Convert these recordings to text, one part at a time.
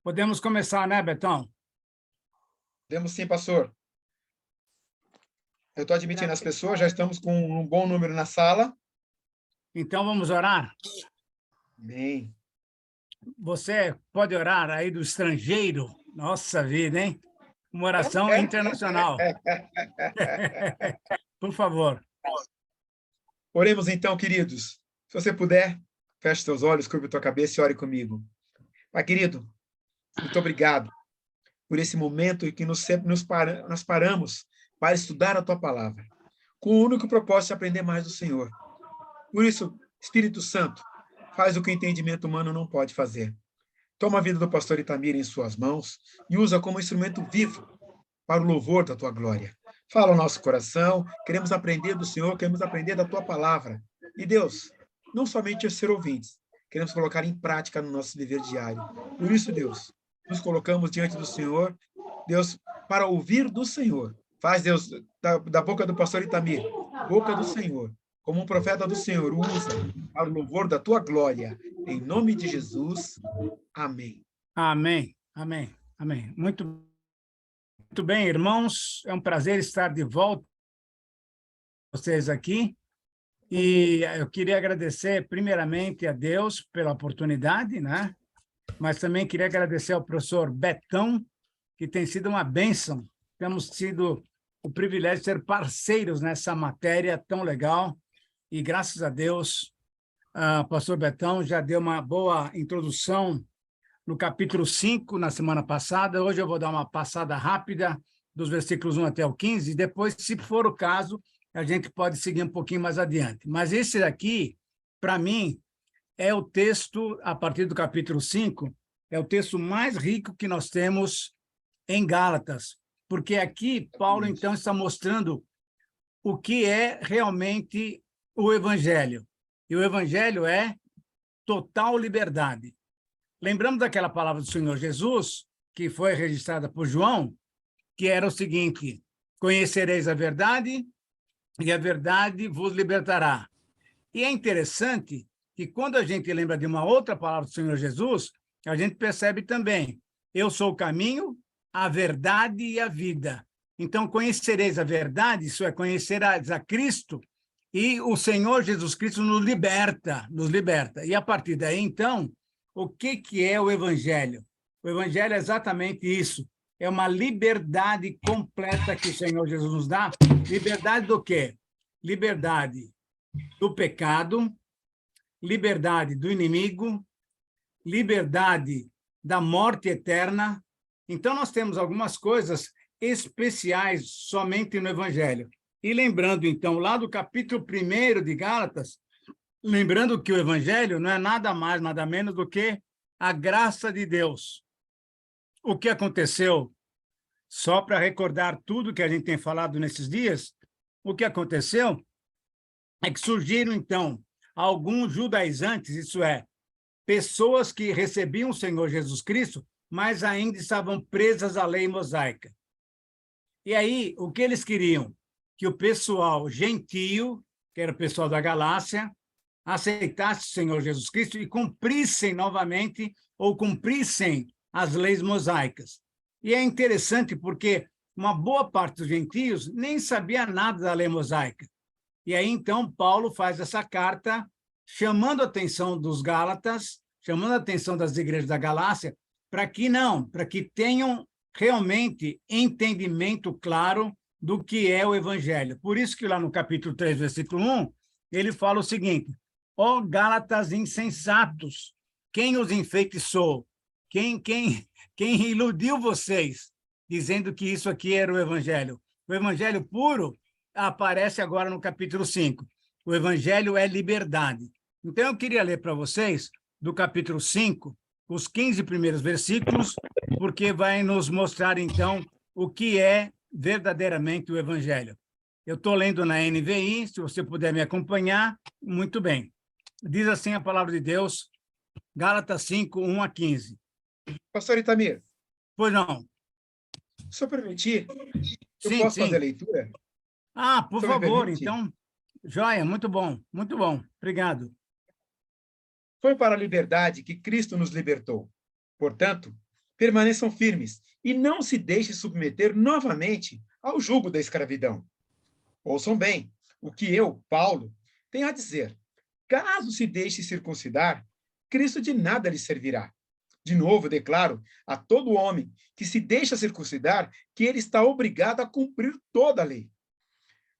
Podemos começar, né, Betão? Temos sim, pastor. Eu estou admitindo as pessoas, já estamos com um bom número na sala. Então vamos orar? Bem. Você pode orar aí do estrangeiro? Nossa vida, hein? Uma oração internacional. Por favor. Oremos então, queridos. Se você puder, feche seus olhos, curva a tua cabeça e ore comigo. Pai querido, muito obrigado por esse momento em que nós paramos para estudar a tua palavra, com o único propósito de aprender mais do Senhor. Por isso, Espírito Santo, faz o que o entendimento humano não pode fazer. Toma a vida do pastor Itamir em suas mãos e usa como instrumento vivo para o louvor da tua glória. Fala ao nosso coração, queremos aprender do Senhor, queremos aprender da tua palavra. E Deus, não somente ser ouvintes, queremos colocar em prática no nosso viver diário. Por isso, Deus, nos colocamos diante do Senhor, Deus, para ouvir do Senhor. Faz, Deus, da boca do pastor Itamir, boca do Senhor, como um profeta do Senhor, usa para o louvor da tua glória. Em nome de Jesus, amém. Amém, amém, amém. Muito bem, irmãos. É um prazer estar de volta com vocês aqui. E eu queria agradecer, primeiramente, a Deus pela oportunidade, né? Mas também queria agradecer ao professor Betão, que tem sido uma bênção. Temos tido o privilégio de ser parceiros nessa matéria tão legal. E, graças a Deus, o pastor Betão já deu uma boa introdução no capítulo 5, na semana passada. Hoje eu vou dar uma passada rápida dos versículos 1 até o 15, e depois, se for o caso, a gente pode seguir um pouquinho mais adiante. Mas esse daqui, para mim, é o texto, a partir do capítulo 5, é o texto mais rico que nós temos em Gálatas, porque aqui Paulo, então, está mostrando o que é realmente o Evangelho. E o Evangelho é total liberdade. Lembramos daquela palavra do Senhor Jesus, que foi registrada por João, que era o seguinte: conhecereis a verdade, e a verdade vos libertará. E é interessante que, quando a gente lembra de uma outra palavra do Senhor Jesus, a gente percebe também: eu sou o caminho, a verdade e a vida. Então, conhecereis a verdade, isso é, conhecerás a Cristo, e o Senhor Jesus Cristo nos liberta, nos liberta. E, a partir daí, então, o que é o Evangelho? O Evangelho é exatamente isso. É uma liberdade completa que o Senhor Jesus nos dá. Liberdade do quê? Liberdade do pecado, liberdade do inimigo, liberdade da morte eterna. Então, nós temos algumas coisas especiais somente no Evangelho. E lembrando, então, lá do capítulo 1 de Gálatas, lembrando que o Evangelho não é nada mais, nada menos do que a graça de Deus. O que aconteceu, só para recordar tudo que a gente tem falado nesses dias, o que aconteceu é que surgiram, então, alguns judaizantes, isso é, pessoas que recebiam o Senhor Jesus Cristo, mas ainda estavam presas à lei mosaica. E aí, o que eles queriam? Que o pessoal gentio, que era o pessoal da Galácia, aceitasse o Senhor Jesus Cristo e cumprissem novamente, ou cumprissem as leis mosaicas. E é interessante porque uma boa parte dos gentios nem sabia nada da lei mosaica. E aí, então, Paulo faz essa carta chamando a atenção dos Gálatas, chamando a atenção das igrejas da Galácia, para que tenham realmente entendimento claro do que é o Evangelho. Por isso que lá no capítulo 3, versículo 1, ele fala o seguinte: ó Gálatas insensatos, quem os enfeitiçou? Quem iludiu vocês, dizendo que isso aqui era o Evangelho? O Evangelho puro aparece agora no capítulo 5. O Evangelho é liberdade. Então, eu queria ler para vocês, do capítulo 5, os 15 primeiros versículos, porque vai nos mostrar, então, o que é verdadeiramente o Evangelho. Eu estou lendo na NVI, se você puder me acompanhar, muito bem. Diz assim a palavra de Deus, Gálatas 5, 1 a 15. Pastor Itamir. Pois não. Se eu permitir, eu Sim, posso fazer a sim. leitura? Ah, por favor, permite? então. Joia, muito bom, muito bom. Obrigado. Foi para a liberdade que Cristo nos libertou. Portanto, permaneçam firmes e não se deixem submeter novamente ao jugo da escravidão. Ouçam bem o que eu, Paulo, tenho a dizer. Caso se deixe circuncidar, Cristo de nada lhe servirá. De novo, declaro a todo homem que se deixa circuncidar que ele está obrigado a cumprir toda a lei.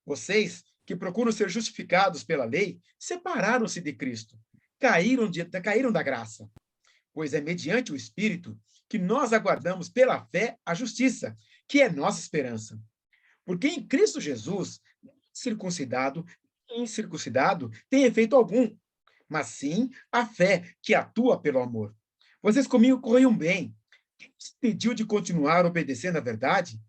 Vocês que procuram ser justificados pela lei, separaram-se de Cristo, caíram da graça. Pois é mediante o Espírito que nós aguardamos pela fé a justiça, que é nossa esperança. Porque em Cristo Jesus, circuncidado e incircuncidado tem efeito algum, mas sim a fé que atua pelo amor. Vocês comigo corriam bem. Quem se pediu de continuar obedecendo à verdade?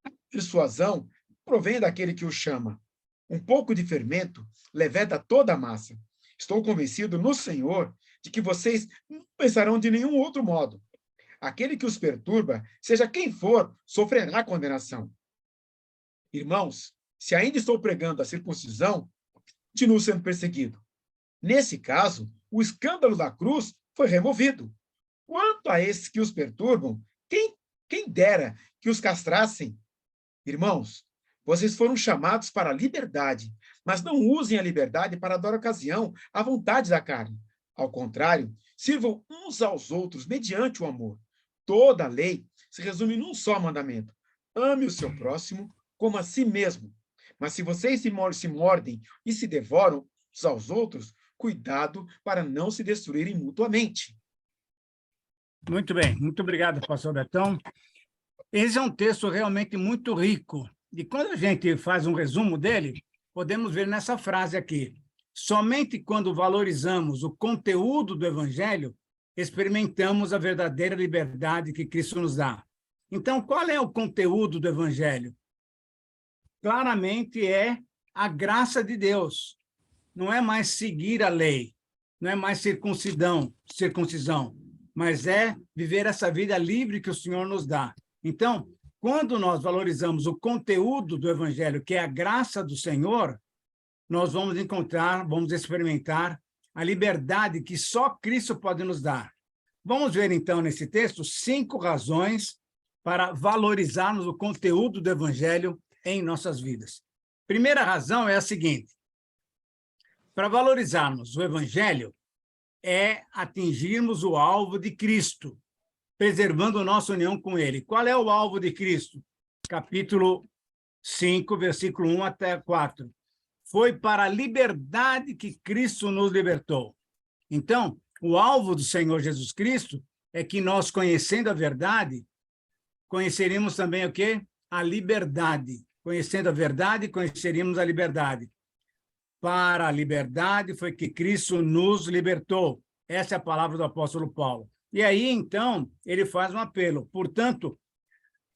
A persuasão provém daquele que o chama. Um pouco de fermento leveda toda a massa. Estou convencido no Senhor de que vocês não pensarão de nenhum outro modo. Aquele que os perturba, seja quem for, sofrerá condenação. Irmãos, se ainda estou pregando a circuncisão, continuo sendo perseguido. Nesse caso, o escândalo da cruz foi removido. Quanto a esses que os perturbam, quem dera que os castrassem? Irmãos, vocês foram chamados para a liberdade, mas não usem a liberdade para dar ocasião à vontade da carne. Ao contrário, sirvam uns aos outros mediante o amor. Toda a lei se resume num só mandamento: ame o seu próximo como a si mesmo. Mas se vocês se mordem e se devoram uns aos outros, cuidado para não se destruírem mutuamente. Muito bem, muito obrigado, pastor Betão. Esse é um texto realmente muito rico. E quando a gente faz um resumo dele, podemos ver nessa frase aqui: somente quando valorizamos o conteúdo do Evangelho, experimentamos a verdadeira liberdade que Cristo nos dá. Então, qual é o conteúdo do Evangelho? Claramente é a graça de Deus. Não é mais seguir a lei, não é mais circuncisão, mas é viver essa vida livre que o Senhor nos dá. Então, quando nós valorizamos o conteúdo do Evangelho, que é a graça do Senhor, nós vamos encontrar, vamos experimentar a liberdade que só Cristo pode nos dar. Vamos ver, então, nesse texto, 5 razões para valorizarmos o conteúdo do Evangelho em nossas vidas. Primeira razão é a seguinte: para valorizarmos o Evangelho, é atingirmos o alvo de Cristo, preservando nossa união com Ele. Qual é o alvo de Cristo? Capítulo 5, versículo 1 até 4. Foi para a liberdade que Cristo nos libertou. Então, o alvo do Senhor Jesus Cristo é que nós, conhecendo a verdade, conheceríamos também o quê? A liberdade. Conhecendo a verdade, conheceríamos a liberdade. Para a liberdade foi que Cristo nos libertou. Essa é a palavra do apóstolo Paulo. E aí, então, ele faz um apelo. Portanto,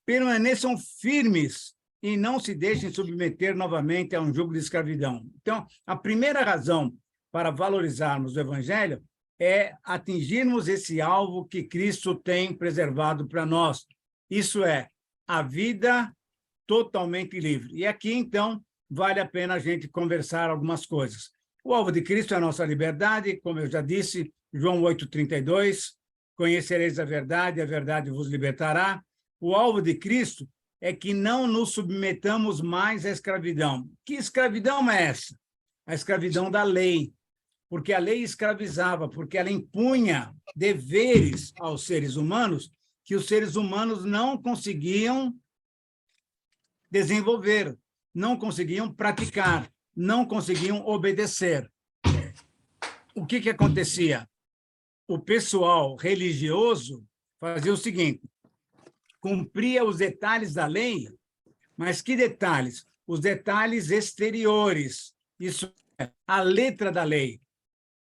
permaneçam firmes e não se deixem submeter novamente a um jugo de escravidão. Então, a primeira razão para valorizarmos o Evangelho é atingirmos esse alvo que Cristo tem preservado para nós. Isso é, a vida totalmente livre. E aqui, então, vale a pena a gente conversar algumas coisas. O alvo de Cristo é a nossa liberdade, como eu já disse, João 8,32, conhecereis a verdade vos libertará. O alvo de Cristo é que não nos submetamos mais à escravidão. Que escravidão é essa? A escravidão da lei, porque a lei escravizava, porque ela impunha deveres aos seres humanos que os seres humanos não conseguiam desenvolver, não conseguiam praticar, não conseguiam obedecer. O que acontecia? O pessoal religioso fazia o seguinte: cumpria os detalhes da lei, mas que detalhes? Os detalhes exteriores, isso é, a letra da lei.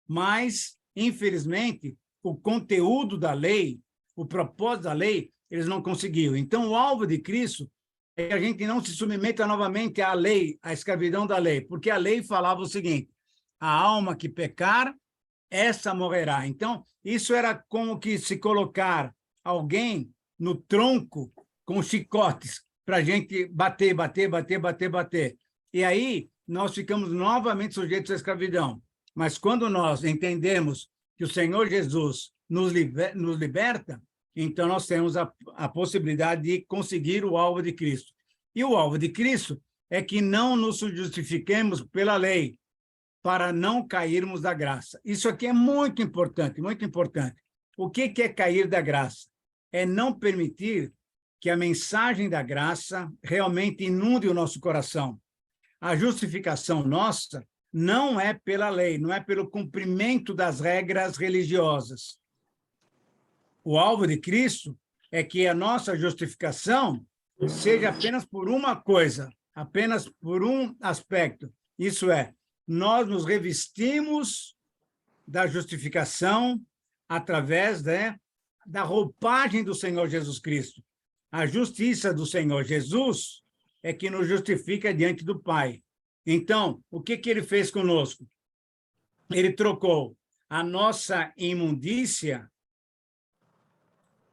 Mas, infelizmente, o conteúdo da lei, o propósito da lei, eles não conseguiam. Então, o alvo de Cristo é que a gente não se submeta novamente à lei, à escravidão da lei, porque a lei falava o seguinte: a alma que pecar, essa morrerá. Então, isso era como que se colocar alguém no tronco com chicotes para a gente bater. E aí, nós ficamos novamente sujeitos à escravidão. Mas quando nós entendemos que o Senhor Jesus nos liberta, então nós temos a possibilidade de conseguir o alvo de Cristo. E o alvo de Cristo é que não nos justifiquemos pela lei, para não cairmos da graça. Isso aqui é muito importante, muito importante. O que é cair da graça? É não permitir que a mensagem da graça realmente inunde o nosso coração. A justificação nossa não é pela lei, não é pelo cumprimento das regras religiosas. O alvo de Cristo é que a nossa justificação seja apenas por uma coisa, apenas por um aspecto. Isso é, nós nos revestimos da justificação através da roupagem do Senhor Jesus Cristo. A justiça do Senhor Jesus é que nos justifica diante do Pai. Então, o que ele fez conosco? Ele trocou a nossa imundícia,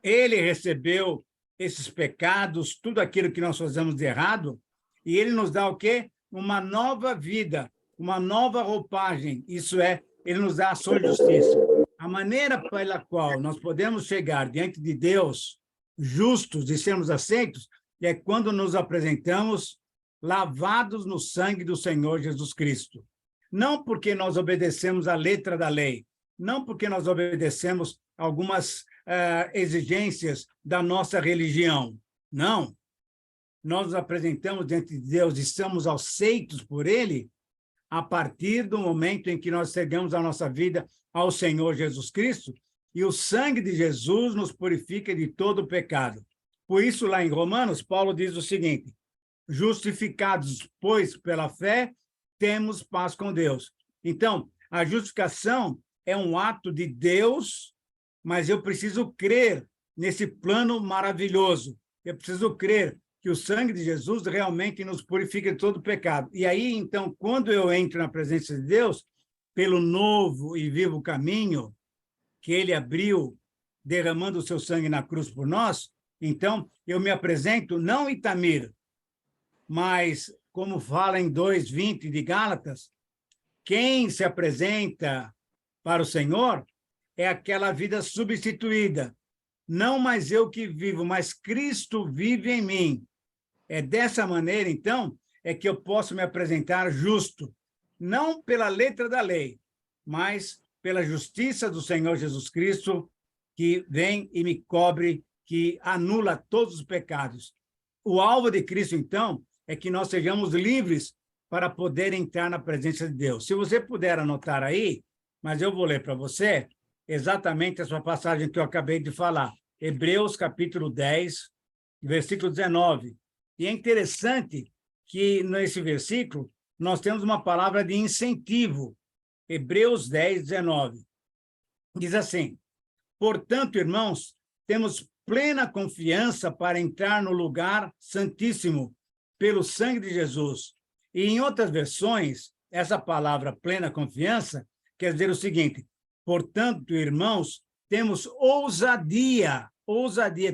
ele recebeu esses pecados, tudo aquilo que nós fazemos de errado, e ele nos dá o quê? Uma nova vida, uma nova roupagem, isso é, ele nos dá a sua justiça. A maneira pela qual nós podemos chegar diante de Deus justos e sermos aceitos é quando nos apresentamos lavados no sangue do Senhor Jesus Cristo. Não porque nós obedecemos a letra da lei, não porque nós obedecemos algumas exigências da nossa religião, não. Nós nos apresentamos diante de Deus e somos aceitos por Ele a partir do momento em que nós entregamos a nossa vida ao Senhor Jesus Cristo, e o sangue de Jesus nos purifica de todo o pecado. Por isso, lá em Romanos, Paulo diz o seguinte: justificados, pois, pela fé, temos paz com Deus. Então, a justificação é um ato de Deus, mas eu preciso crer nesse plano maravilhoso. Eu preciso crer que o sangue de Jesus realmente nos purifica de todo o pecado. E aí, então, quando eu entro na presença de Deus, pelo novo e vivo caminho que ele abriu, derramando o seu sangue na cruz por nós, então, eu me apresento não Itamir, mas, como fala em 2:20 de Gálatas, quem se apresenta para o Senhor é aquela vida substituída. Não mais eu que vivo, mas Cristo vive em mim. É dessa maneira, então, é que eu posso me apresentar justo, não pela letra da lei, mas pela justiça do Senhor Jesus Cristo, que vem e me cobre, que anula todos os pecados. O alvo de Cristo, então, é que nós sejamos livres para poder entrar na presença de Deus. Se você puder anotar aí, mas eu vou ler para você exatamente essa passagem que eu acabei de falar. Hebreus, capítulo 10, versículo 19. E é interessante que, nesse versículo, nós temos uma palavra de incentivo. Hebreus 10, 19. Diz assim: portanto, irmãos, temos plena confiança para entrar no lugar santíssimo pelo sangue de Jesus. E em outras versões, essa palavra plena confiança quer dizer o seguinte: portanto, irmãos, temos ousadia,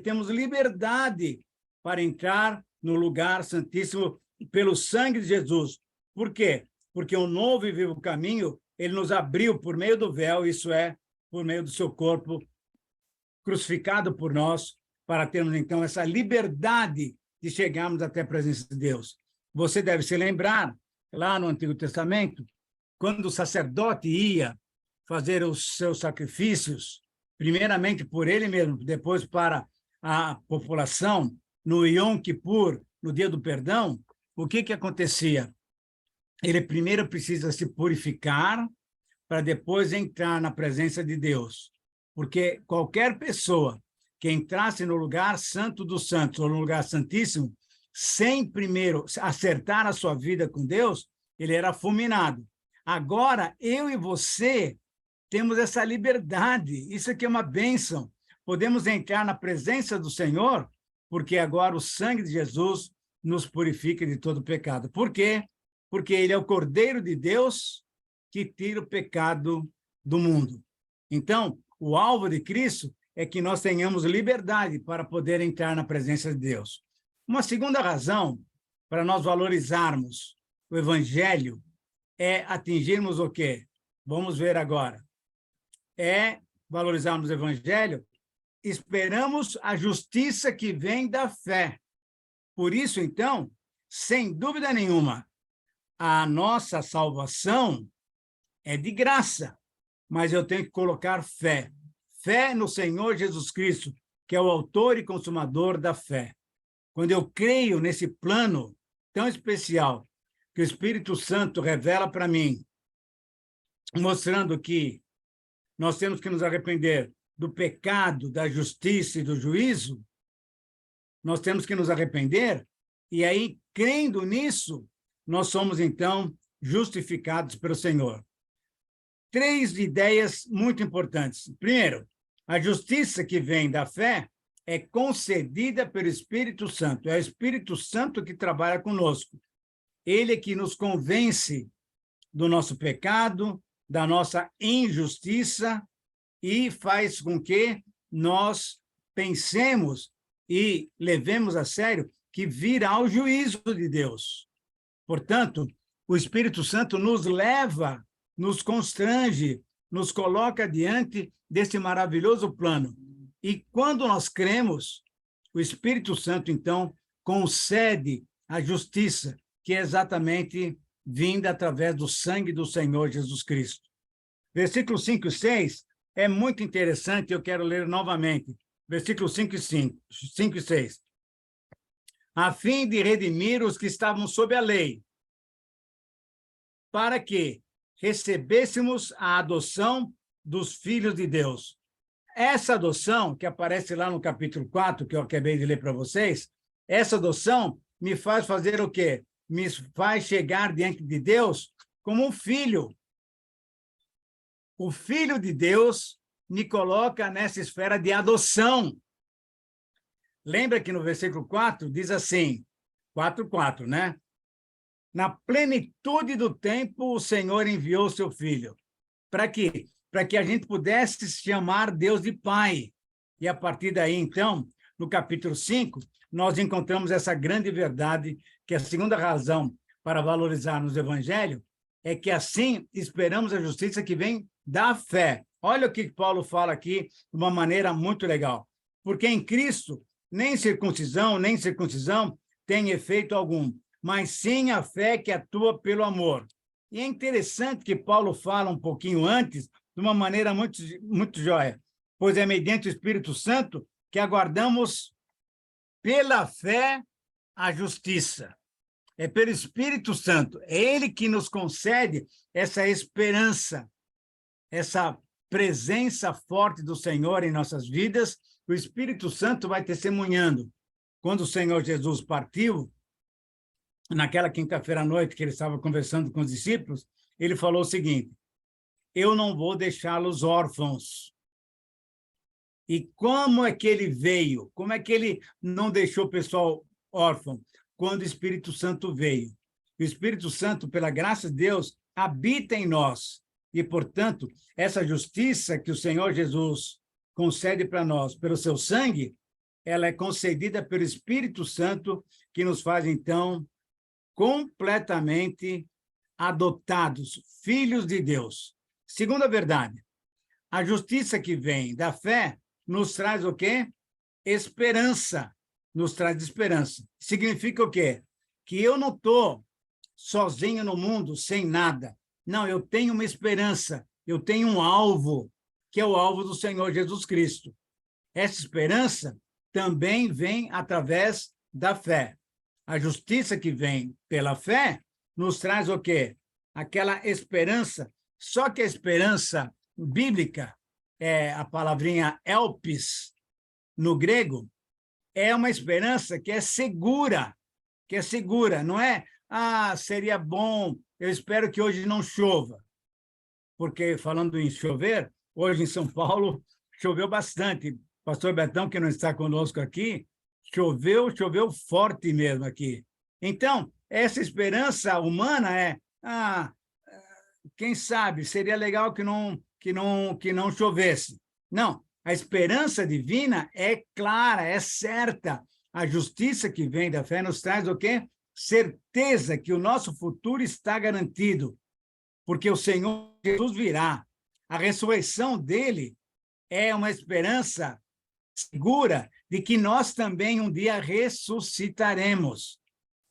temos liberdade para entrar no lugar santíssimo pelo sangue de Jesus. Por quê? Porque o novo e vivo caminho, ele nos abriu por meio do véu, isso é, por meio do seu corpo crucificado por nós, para termos, então, essa liberdade de chegarmos até a presença de Deus. Você deve se lembrar, lá no Antigo Testamento, quando o sacerdote ia fazer os seus sacrifícios, primeiramente por ele mesmo, depois para a população, no Yom Kippur, no dia do perdão, o que acontecia? Ele primeiro precisa se purificar para depois entrar na presença de Deus. Porque qualquer pessoa que entrasse no lugar santo dos santos, ou no lugar santíssimo, sem primeiro acertar a sua vida com Deus, ele era fulminado. Agora, eu e você temos essa liberdade. Isso aqui é uma bênção. Podemos entrar na presença do Senhor, porque agora o sangue de Jesus nos purifica de todo pecado. Por quê? Porque ele é o Cordeiro de Deus que tira o pecado do mundo. Então, o alvo de Cristo é que nós tenhamos liberdade para poder entrar na presença de Deus. Uma segunda razão para nós valorizarmos o Evangelho é atingirmos o quê? Vamos ver agora. É valorizarmos o Evangelho, esperamos a justiça que vem da fé. Por isso, então, sem dúvida nenhuma, a nossa salvação é de graça, mas eu tenho que colocar fé. Fé no Senhor Jesus Cristo, que é o autor e consumador da fé. Quando eu creio nesse plano tão especial que o Espírito Santo revela para mim, mostrando que nós temos que nos arrepender do pecado, da justiça e do juízo, nós temos que nos arrepender, e aí, crendo nisso, nós somos, então, justificados pelo Senhor. 3 ideias muito importantes. Primeiro, a justiça que vem da fé é concedida pelo Espírito Santo. É o Espírito Santo que trabalha conosco. Ele é que nos convence do nosso pecado, da nossa injustiça, e faz com que nós pensemos e levemos a sério que virá o juízo de Deus. Portanto, o Espírito Santo nos leva, nos constrange, nos coloca diante desse maravilhoso plano. E quando nós cremos, o Espírito Santo, então, concede a justiça, que é exatamente vinda através do sangue do Senhor Jesus Cristo. Versículos 5 e 6 é muito interessante, eu quero ler novamente. Versículos 5 e 6. A fim de redimir os que estavam sob a lei, para que recebêssemos a adoção dos filhos de Deus. Essa adoção, que aparece lá no capítulo 4, que eu acabei de ler para vocês, essa adoção me faz fazer o quê? Me faz chegar diante de Deus como um filho. O Filho de Deus me coloca nessa esfera de adoção. Lembra que no versículo 4 diz assim, 4:4, né? Na plenitude do tempo, o Senhor enviou seu Filho. Para quê? Para que a gente pudesse chamar Deus de Pai. E a partir daí, então, no capítulo 5, nós encontramos essa grande verdade, que a segunda razão para valorizarmos o Evangelho é que assim esperamos a justiça que vem da fé. Olha o que Paulo fala aqui de uma maneira muito legal. Porque em Cristo, nem circuncisão tem efeito algum, mas sim a fé que atua pelo amor. E é interessante que Paulo fala um pouquinho antes, de uma maneira muito jóia, pois é mediante o Espírito Santo que aguardamos pela fé a justiça. É pelo Espírito Santo, é ele que nos concede essa esperança, essa presença forte do Senhor em nossas vidas. O Espírito Santo vai testemunhando. Quando o Senhor Jesus partiu, naquela quinta-feira à noite que ele estava conversando com os discípulos, ele falou o seguinte: eu não vou deixá-los órfãos. E como é que ele veio? Como é que ele não deixou o pessoal órfão? Quando o Espírito Santo veio. O Espírito Santo, pela graça de Deus, habita em nós. E, portanto, essa justiça que o Senhor Jesus concede para nós pelo seu sangue, ela é concedida pelo Espírito Santo, que nos faz, então, completamente adotados, filhos de Deus. Segunda verdade, a justiça que vem da fé nos traz o quê? Esperança. Nos traz esperança. Significa o quê? Que eu não estou sozinho no mundo, sem nada. Não, eu tenho uma esperança, eu tenho um alvo, que é o alvo do Senhor Jesus Cristo. Essa esperança também vem através da fé. A justiça que vem pela fé nos traz o quê? Aquela esperança, só que a esperança bíblica, a palavrinha elpis, no grego, é uma esperança que é segura, não é, seria bom, eu espero que hoje não chova, porque, falando em chover, hoje em São Paulo, choveu bastante. Pastor Betão, que não está conosco aqui, choveu forte mesmo aqui. Então, essa esperança humana quem sabe, seria legal que não chovesse. Não, a esperança divina é clara, é certa. A justiça que vem da fé nos traz o quê? Certeza que o nosso futuro está garantido, porque o Senhor Jesus virá. A ressurreição dele é uma esperança segura de que nós também um dia ressuscitaremos.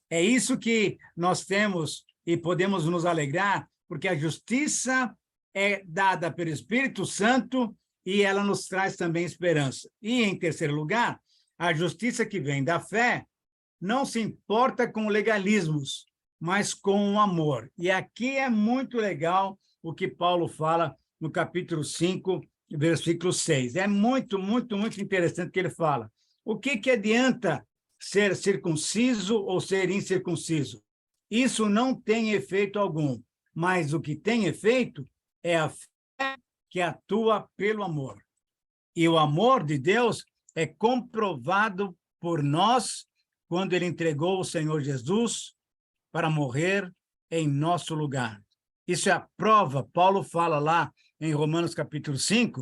É isso que nós temos e podemos nos alegrar, porque a justiça é dada pelo Espírito Santo e ela nos traz também esperança. E, em terceiro lugar, a justiça que vem da fé não se importa com legalismos, mas com o amor. E aqui é muito legal o que Paulo fala no capítulo 5, versículo 6. É muito, muito, muito interessante o que ele fala. O que adianta ser circunciso ou ser incircunciso? Isso não tem efeito algum, mas o que tem efeito é a fé que atua pelo amor. E o amor de Deus é comprovado por nós quando ele entregou o Senhor Jesus para morrer em nosso lugar. Isso é a prova, Paulo fala lá em Romanos capítulo 5,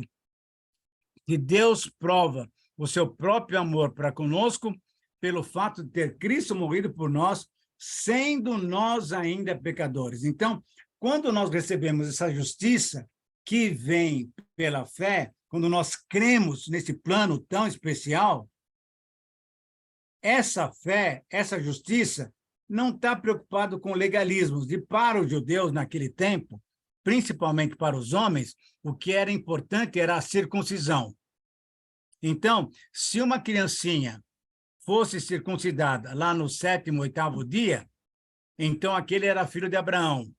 que Deus prova o seu próprio amor para conosco pelo fato de ter Cristo morrido por nós, sendo nós ainda pecadores. Então, quando nós recebemos essa justiça que vem pela fé, quando nós cremos nesse plano tão especial, essa fé, essa justiça, não está preocupado com legalismos. E para os judeus, naquele tempo, principalmente para os homens, o que era importante era a circuncisão. Então, se uma criancinha fosse circuncidada lá no 7º, 8º dia, então aquele era filho de Abraão.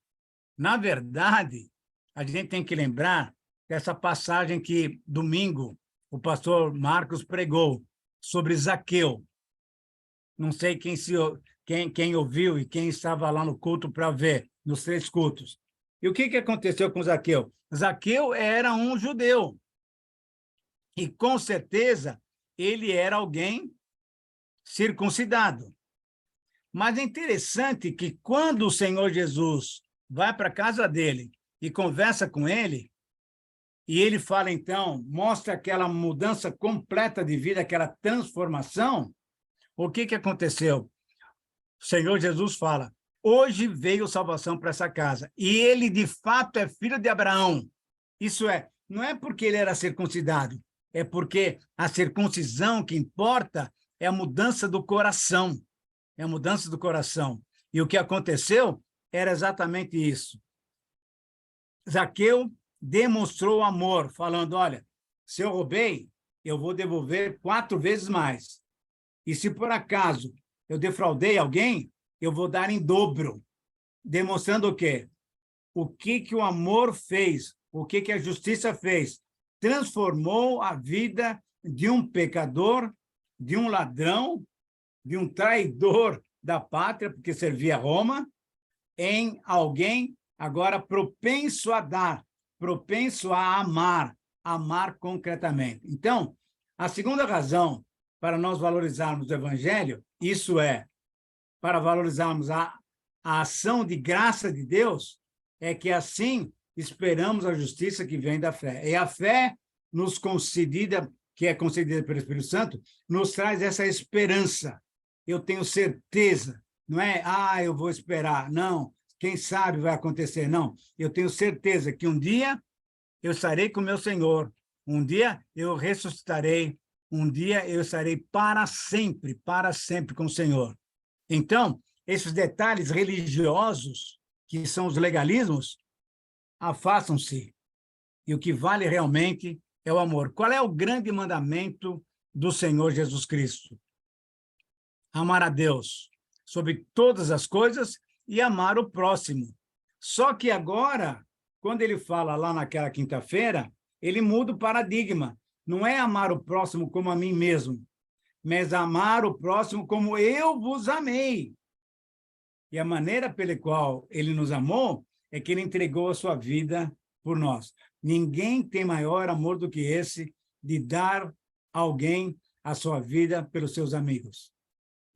Na verdade, a gente tem que lembrar dessa passagem que, domingo, o pastor Marcos pregou sobre Zaqueu. Não sei quem ouviu e quem estava lá no culto para ver, nos 3 cultos. E o que aconteceu com Zaqueu? Zaqueu era um judeu. E, com certeza, ele era alguém circuncidado. Mas é interessante que, quando o Senhor Jesus vai para a casa dele e conversa com ele, e ele fala, então, mostra aquela mudança completa de vida, aquela transformação, o que aconteceu? O Senhor Jesus fala, hoje veio salvação para essa casa. E ele, de fato, é filho de Abraão. Isso é, não é porque ele era circuncidado, é porque a circuncisão que importa é a mudança do coração. É a mudança do coração. E o que aconteceu era exatamente isso. Zaqueu demonstrou amor, falando, olha, se eu roubei, eu vou devolver 4 vezes mais. E se por acaso eu defraudei alguém, eu vou dar em dobro. Demonstrando o quê? O que o amor fez, o que a justiça fez. Transformou a vida de um pecador, de um ladrão, de um traidor da pátria, porque servia a Roma, em alguém agora propenso a dar, propenso a amar, amar concretamente. Então, a segunda razão para nós valorizarmos o Evangelho, isso é, para valorizarmos a ação de graça de Deus, é que assim esperamos a justiça que vem da fé. E a fé nos concedida, que é concedida pelo Espírito Santo, nos traz essa esperança. Eu tenho certeza, não é, eu vou esperar, não, quem sabe vai acontecer, não. Eu tenho certeza que um dia eu estarei com meu Senhor, um dia eu ressuscitarei, um dia eu estarei para sempre com o Senhor. Então, esses detalhes religiosos, que são os legalismos, afastam-se. E o que vale realmente é o amor. Qual é o grande mandamento do Senhor Jesus Cristo? Amar a Deus sobre todas as coisas e amar o próximo. Só que agora, quando ele fala lá naquela quinta-feira, ele muda o paradigma. Não é amar o próximo como a mim mesmo, mas amar o próximo como eu vos amei. E a maneira pela qual ele nos amou é que ele entregou a sua vida por nós. Ninguém tem maior amor do que esse de dar a alguém a sua vida pelos seus amigos.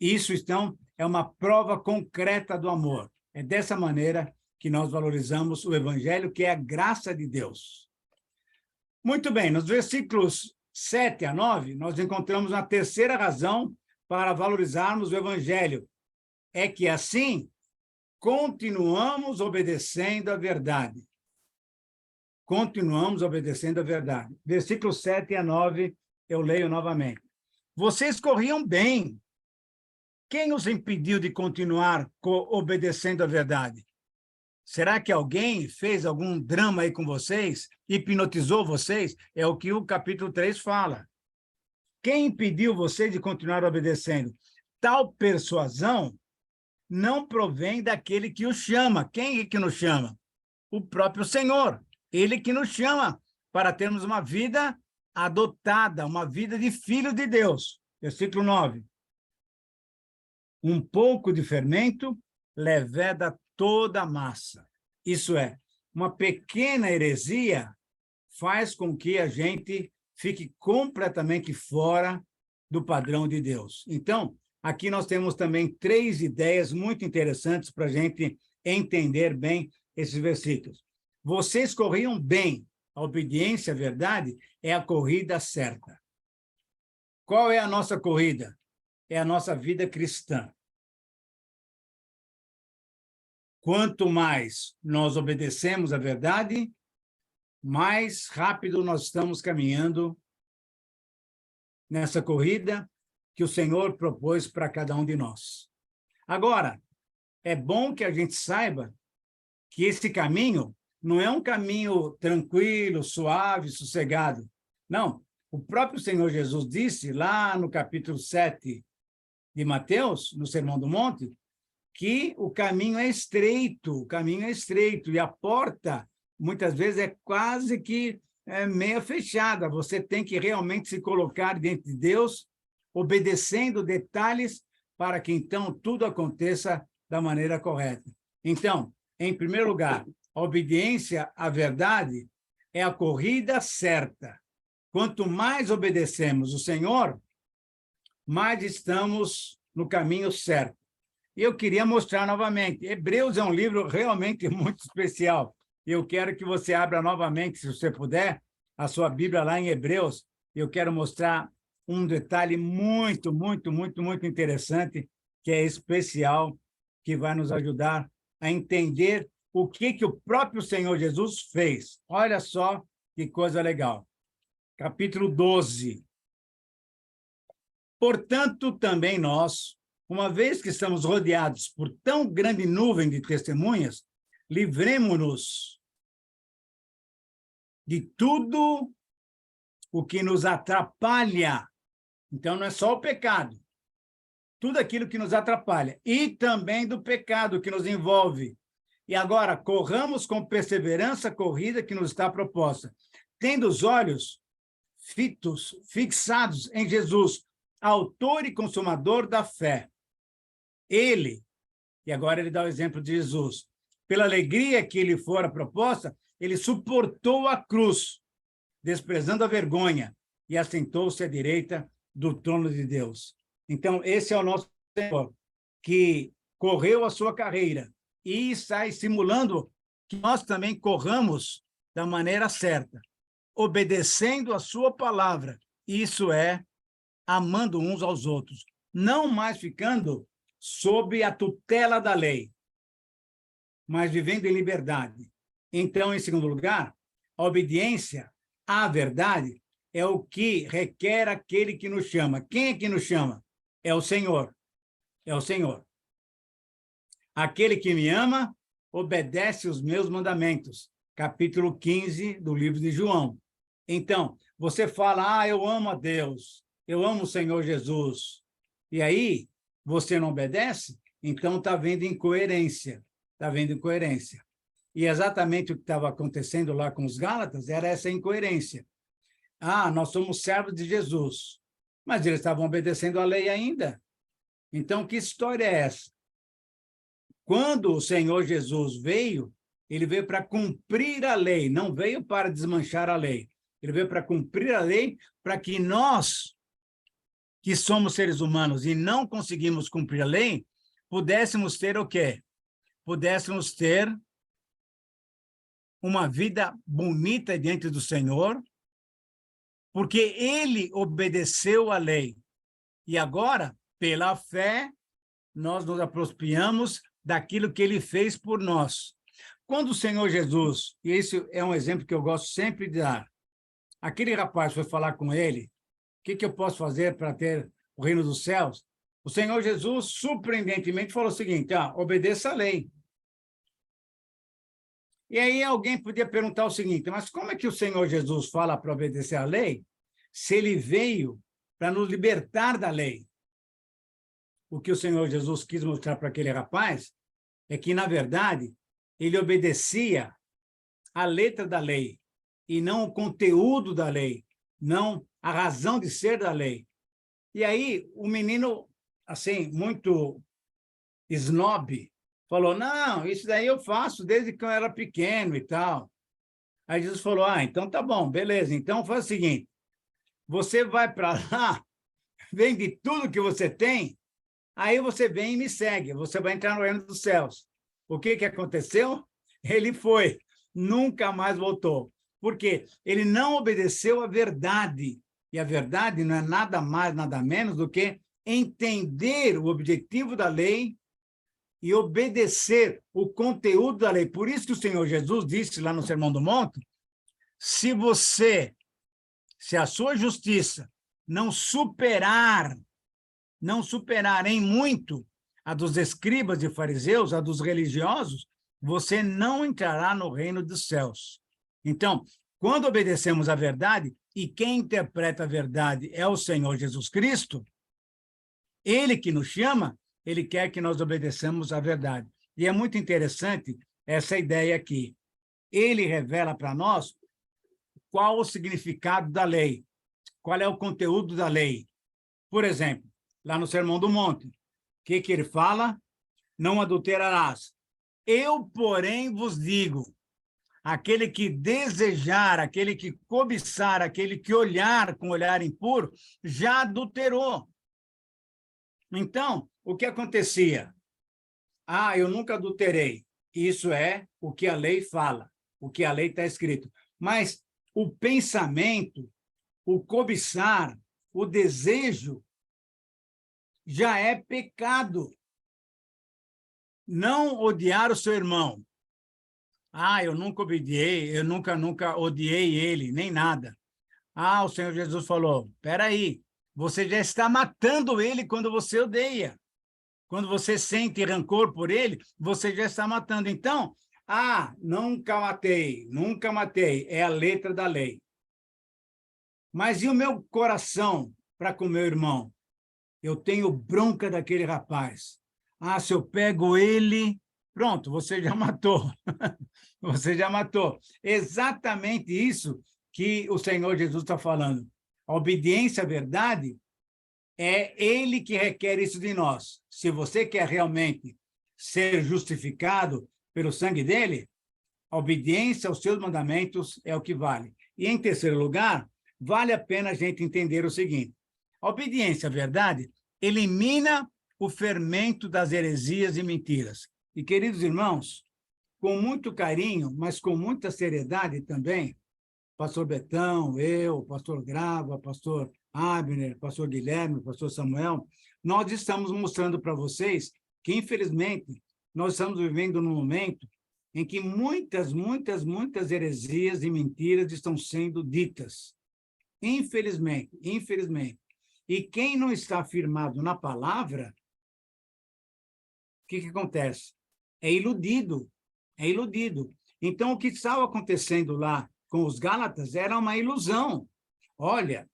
Isso, então, é uma prova concreta do amor. É dessa maneira que nós valorizamos o Evangelho, que é a graça de Deus. Muito bem, nos versículos 7 a 9, nós encontramos a terceira razão para valorizarmos o Evangelho. É que, assim, continuamos obedecendo a verdade. Continuamos obedecendo a verdade. Versículos 7 a 9 Eu leio novamente. Vocês corriam bem. Quem os impediu de continuar obedecendo à verdade? Será que alguém fez algum drama aí com vocês? Hipnotizou vocês? É o que o capítulo 3 fala. Quem impediu vocês de continuar obedecendo? Tal persuasão não provém daquele que os chama. Quem é que nos chama? O próprio Senhor. Ele que nos chama para termos uma vida adotada, uma vida de filho de Deus. Versículo 9. Um pouco de fermento leveda toda a massa. Isso é, uma pequena heresia faz com que a gente fique completamente fora do padrão de Deus. Então, aqui nós temos também 3 ideias muito interessantes para a gente entender bem esses versículos. Vocês corriam bem. A obediência à verdade é a corrida certa. Qual é a nossa corrida? É a nossa vida cristã. Quanto mais nós obedecemos à verdade, mais rápido nós estamos caminhando nessa corrida que o Senhor propôs para cada um de nós. Agora, é bom que a gente saiba que esse caminho não é um caminho tranquilo, suave, sossegado. Não, o próprio Senhor Jesus disse lá no capítulo 7 de Mateus, no Sermão do Monte, que o caminho é estreito, e a porta, muitas vezes, é quase que meia fechada. Você tem que realmente se colocar diante de Deus, obedecendo detalhes, para que, então, tudo aconteça da maneira correta. Então, em primeiro lugar, a obediência à verdade é a corrida certa. Quanto mais obedecemos o Senhor, mais estamos no caminho certo. E eu queria mostrar novamente. Hebreus é um livro realmente muito especial. Eu quero que você abra novamente, se você puder, a sua Bíblia lá em Hebreus. Eu quero mostrar um detalhe muito, muito, muito, muito interessante, que é especial, que vai nos ajudar a entender o que o próprio Senhor Jesus fez. Olha só que coisa legal. Capítulo 12. Portanto, também nós, uma vez que estamos rodeados por tão grande nuvem de testemunhas, livremo-nos de tudo o que nos atrapalha. Então, não é só o pecado. Tudo aquilo que nos atrapalha. E também do pecado que nos envolve. E agora, corramos com perseverança a corrida que nos está proposta, tendo os olhos fixados em Jesus, autor e consumador da fé. Ele, e agora ele dá o exemplo de Jesus, pela alegria que lhe fora proposta, ele suportou a cruz, desprezando a vergonha, e assentou-se à direita do trono de Deus. Então, esse é o nosso Senhor, que correu a sua carreira e está estimulando que nós também corramos da maneira certa, obedecendo a sua palavra. Isso é amando uns aos outros, não mais ficando sob a tutela da lei, mas vivendo em liberdade. Então, em segundo lugar, a obediência à verdade é o que requer aquele que nos chama. Quem é que nos chama? É o Senhor. É o Senhor. Aquele que me ama, obedece os meus mandamentos. Capítulo 15 do livro de João. Então, você fala, eu amo a Deus, eu amo o Senhor Jesus. E aí, você não obedece? Então, está havendo incoerência. Está havendo incoerência. E exatamente o que estava acontecendo lá com os Gálatas era essa incoerência. Nós somos servos de Jesus. Mas eles estavam obedecendo a lei ainda. Então, que história é essa? Quando o Senhor Jesus veio, ele veio para cumprir a lei, não veio para desmanchar a lei. Ele veio para cumprir a lei, para que nós, que somos seres humanos e não conseguimos cumprir a lei, pudéssemos ter o quê? Pudéssemos ter uma vida bonita diante do Senhor, porque ele obedeceu a lei. E agora, pela fé, nós nos apropriamos daquilo que ele fez por nós. Quando o Senhor Jesus, e esse é um exemplo que eu gosto sempre de dar, aquele rapaz foi falar com ele, que eu posso fazer para ter o reino dos céus? O Senhor Jesus, surpreendentemente, falou o seguinte, obedeça a lei. E aí alguém podia perguntar o seguinte, mas como é que o Senhor Jesus fala para obedecer a lei, se ele veio para nos libertar da lei? O que o Senhor Jesus quis mostrar para aquele rapaz é que, na verdade, ele obedecia a letra da lei, e não o conteúdo da lei, não a razão de ser da lei. E aí o menino, assim, muito snob, falou, não, isso daí eu faço desde que eu era pequeno e tal. Aí Jesus falou, então tá bom, beleza, então faz o seguinte, você vai para lá, vende tudo que você tem, aí você vem e me segue, você vai entrar no reino dos céus. O que aconteceu? Ele foi, nunca mais voltou. Por quê? Ele não obedeceu à verdade. E a verdade não é nada mais, nada menos do que entender o objetivo da lei e obedecer o conteúdo da lei. Por isso que o Senhor Jesus disse lá no Sermão do Monte, se a sua justiça não superar em muito a dos escribas e fariseus, a dos religiosos, você não entrará no reino dos céus. Então, quando obedecemos à verdade, e quem interpreta a verdade é o Senhor Jesus Cristo, ele que nos chama, ele quer que nós obedeçamos à verdade. E é muito interessante essa ideia aqui. Ele revela para nós qual o significado da lei, qual é o conteúdo da lei. Por exemplo, lá no Sermão do Monte, o que ele fala? Não adulterarás. Eu, porém, vos digo, aquele que desejar, aquele que cobiçar, aquele que olhar com olhar impuro, já adulterou. Então, o que acontecia? Eu nunca adulterei. Isso é o que a lei fala, o que a lei está escrito. Mas o pensamento, o cobiçar, o desejo, já é pecado. Não odiar o seu irmão. Eu nunca odiei, eu nunca odiei ele, nem nada. O Senhor Jesus falou, espera aí, você já está matando ele quando você odeia. Quando você sente rancor por ele, você já está matando. Então, nunca matei, é a letra da lei. Mas e o meu coração para com o meu irmão? Eu tenho bronca daquele rapaz. Se eu pego ele, pronto, você já matou. Você já matou. Exatamente isso que o Senhor Jesus está falando. A obediência à verdade é ele que requer isso de nós. Se você quer realmente ser justificado pelo sangue dele, a obediência aos seus mandamentos é o que vale. E, em terceiro lugar, vale a pena a gente entender o seguinte. A obediência à verdade elimina o fermento das heresias e mentiras. E, queridos irmãos, com muito carinho, mas com muita seriedade também, pastor Betão, eu, pastor Grava, pastor Abner, pastor Guilherme, pastor Samuel, nós estamos mostrando para vocês que, infelizmente, nós estamos vivendo num momento em que muitas heresias e mentiras estão sendo ditas. Infelizmente. E quem não está firmado na palavra, o que acontece? É iludido. Então, o que estava acontecendo lá com os Gálatas era uma ilusão. Olha,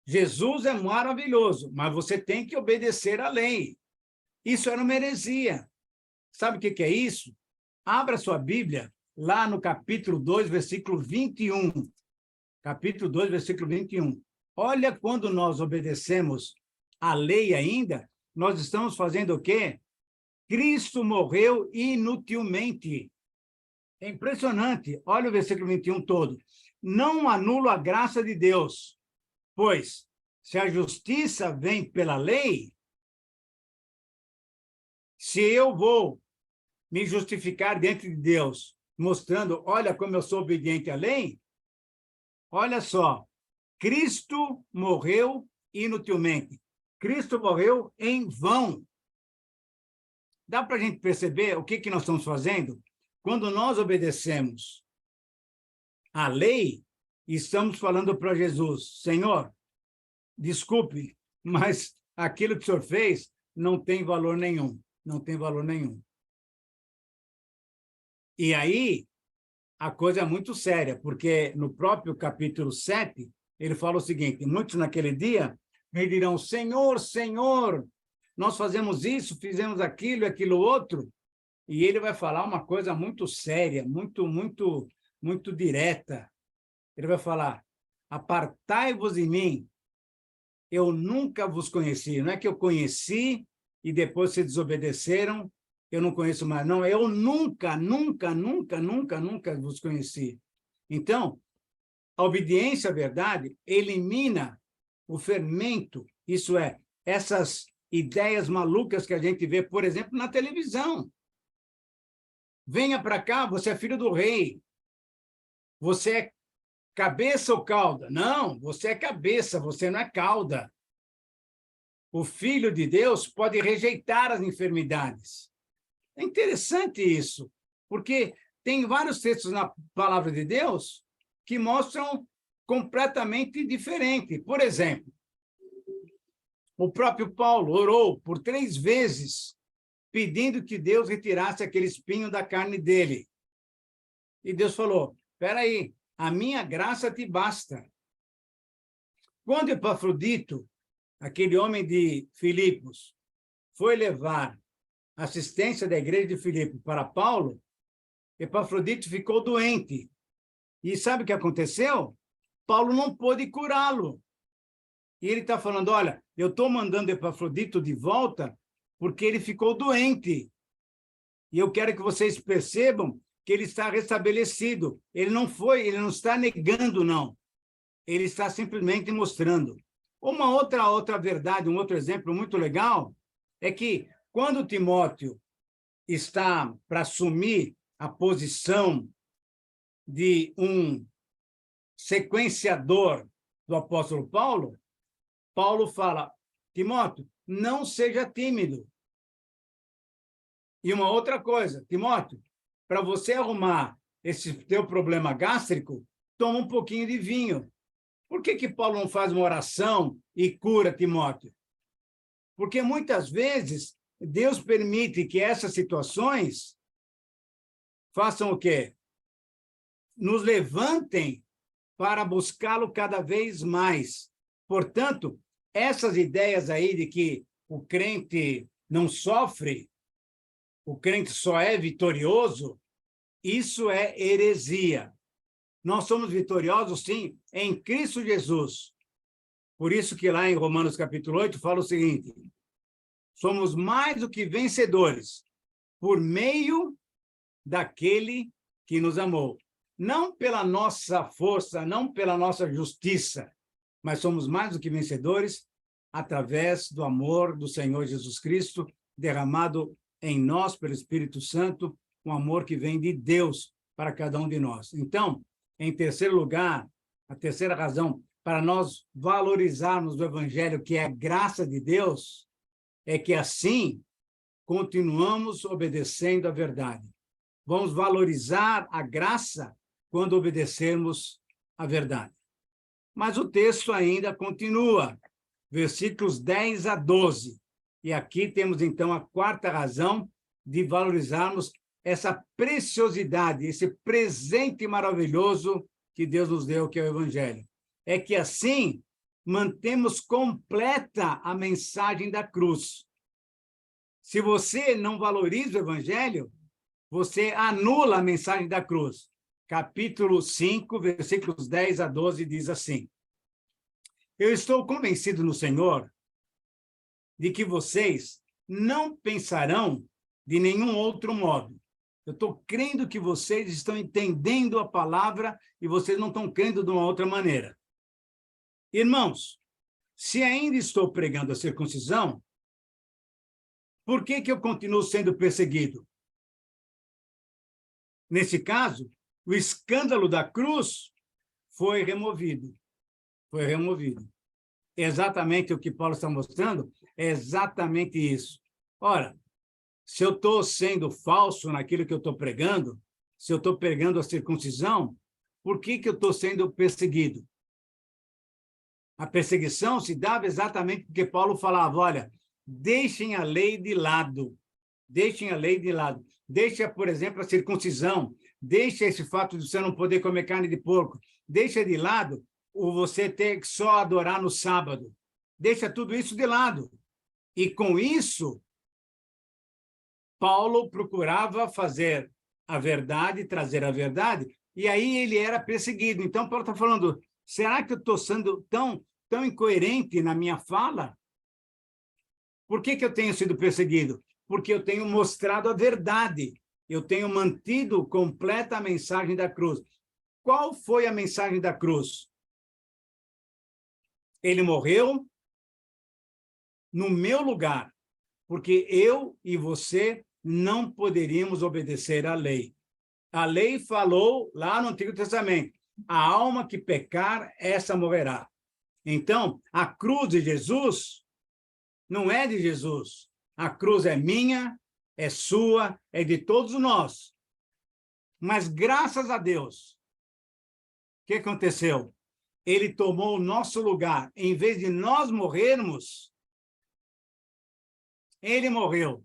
Jesus é maravilhoso, mas você tem que obedecer à lei. Isso era uma heresia. Sabe o que é isso? Abra sua Bíblia lá no capítulo 2, versículo 21. Capítulo 2, versículo 21. Olha, quando nós obedecemos à lei ainda, nós estamos fazendo o quê? Cristo morreu inutilmente. É impressionante. Olha o versículo 21 todo. Não anulo a graça de Deus, pois, se a justiça vem pela lei, se eu vou me justificar diante de Deus, mostrando, olha como eu sou obediente à lei, olha só, Cristo morreu inutilmente. Cristo morreu em vão. Dá para a gente perceber o que nós estamos fazendo? Quando nós obedecemos à lei, estamos falando para Jesus, Senhor, desculpe, mas aquilo que o senhor fez não tem valor nenhum, não tem valor nenhum. E aí, a coisa é muito séria, porque no próprio capítulo 7, ele fala o seguinte: muitos naquele dia me dirão, Senhor, Senhor, nós fazemos isso, fizemos aquilo, aquilo outro, e ele vai falar uma coisa muito séria, muito direta. Ele vai falar, apartai-vos de mim, eu nunca vos conheci. Não é que eu conheci e depois se desobedeceram, eu não conheço mais. Não, eu nunca vos conheci. Então, a obediência à verdade elimina o fermento, isso é, essas ideias malucas que a gente vê, por exemplo, na televisão. Venha para cá, você é filho do rei. Você é cabeça ou cauda? Não, você é cabeça, você não é cauda. O Filho de Deus pode rejeitar as enfermidades. É interessante isso, porque tem vários textos na Palavra de Deus que mostram completamente diferente. Por exemplo, o próprio Paulo orou por 3 vezes pedindo que Deus retirasse aquele espinho da carne dele. E Deus falou, espera aí, a minha graça te basta. Quando Epafrodito, aquele homem de Filipos, foi levar assistência da igreja de Filipos para Paulo, Epafrodito ficou doente. E sabe o que aconteceu? Paulo não pôde curá-lo. E ele está falando, olha, eu estou mandando Epafrodito de volta porque ele ficou doente. E eu quero que vocês percebam que ele está restabelecido. Ele não está negando, não. Ele está simplesmente mostrando. Uma outra verdade, um outro exemplo muito legal, é que quando Timóteo está para assumir a posição de um sequenciador do apóstolo Paulo, Paulo fala, Timóteo, não seja tímido. E uma outra coisa, Timóteo, para você arrumar esse teu problema gástrico, toma um pouquinho de vinho. Por que Paulo não faz uma oração e cura Timóteo? Porque muitas vezes Deus permite que essas situações façam o quê? Nos levantem para buscá-lo cada vez mais. Portanto, essas ideias aí de que o crente não sofre, o crente só é vitorioso, isso é heresia. Nós somos vitoriosos, sim, em Cristo Jesus. Por isso que lá em Romanos capítulo 8 fala o seguinte, somos mais do que vencedores por meio daquele que nos amou. Não pela nossa força, não pela nossa justiça, mas somos mais do que vencedores através do amor do Senhor Jesus Cristo, derramado em nós pelo Espírito Santo, um amor que vem de Deus para cada um de nós. Então, em terceiro lugar, a terceira razão para nós valorizarmos o Evangelho, que é a graça de Deus, é que assim continuamos obedecendo a verdade. Vamos valorizar a graça quando obedecermos a verdade. Mas o texto ainda continua, versículos 10 a 12. E aqui temos, então, a quarta razão de valorizarmos essa preciosidade, esse presente maravilhoso que Deus nos deu, que é o Evangelho. É que, assim, mantemos completa a mensagem da cruz. Se você não valoriza o Evangelho, você anula a mensagem da cruz. Capítulo 5, versículos 10 a 12, diz assim, eu estou convencido no Senhor de que vocês não pensarão de nenhum outro modo. Eu estou crendo que vocês estão entendendo a palavra e vocês não estão crendo de uma outra maneira. Irmãos, se ainda estou pregando a circuncisão, por que eu continuo sendo perseguido? Nesse caso, o escândalo da cruz foi removido. Foi removido. Exatamente o que Paulo está mostrando, é exatamente isso. Ora, se eu estou sendo falso naquilo que eu estou pregando, se eu estou pregando a circuncisão, por que eu estou sendo perseguido? A perseguição se dava exatamente porque Paulo falava, olha, deixem a lei de lado. Deixem a lei de lado. Deixa, por exemplo, a circuncisão. Deixa esse fato de você não poder comer carne de porco. Deixa de lado o você ter que só adorar no sábado. Deixa tudo isso de lado. E com isso, Paulo procurava fazer a verdade, trazer a verdade, e aí ele era perseguido. Então, Paulo está falando, será que eu estou sendo tão incoerente na minha fala? Por que eu tenho sido perseguido? Porque eu tenho mostrado a verdade. Eu tenho mantido completa a mensagem da cruz. Qual foi a mensagem da cruz? Ele morreu no meu lugar, porque eu e você não poderíamos obedecer à lei. A lei falou lá no Antigo Testamento, a alma que pecar, essa morrerá. Então, a cruz de Jesus não é de Jesus. A cruz é minha, é sua, é de todos nós. Mas, graças a Deus, o que aconteceu? Ele tomou o nosso lugar. Em vez de nós morrermos, ele morreu.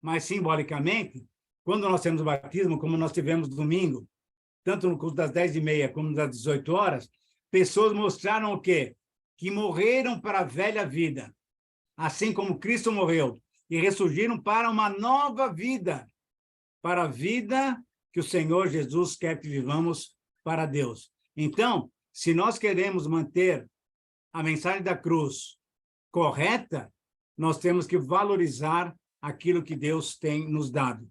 Mas, simbolicamente, quando nós temos o batismo, como nós tivemos domingo, tanto no curso das 10h30 como das 18 horas, pessoas mostraram o quê? Que morreram para a velha vida, assim como Cristo morreu, e ressurgiram para uma nova vida, para a vida que o Senhor Jesus quer que vivamos para Deus. Então, se nós queremos manter a mensagem da cruz correta, nós temos que valorizar aquilo que Deus tem nos dado.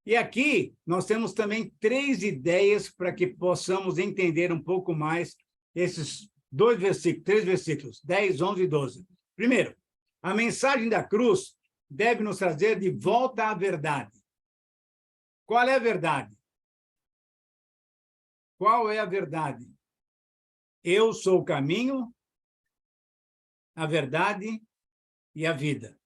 E aqui nós temos também 3 ideias para que possamos entender um pouco mais esses 3 versículos, 10, 11 e 12. Primeiro, a mensagem da cruz deve nos trazer de volta à verdade. Qual é a verdade? Qual é a verdade? Eu sou o caminho, a verdade e a vida.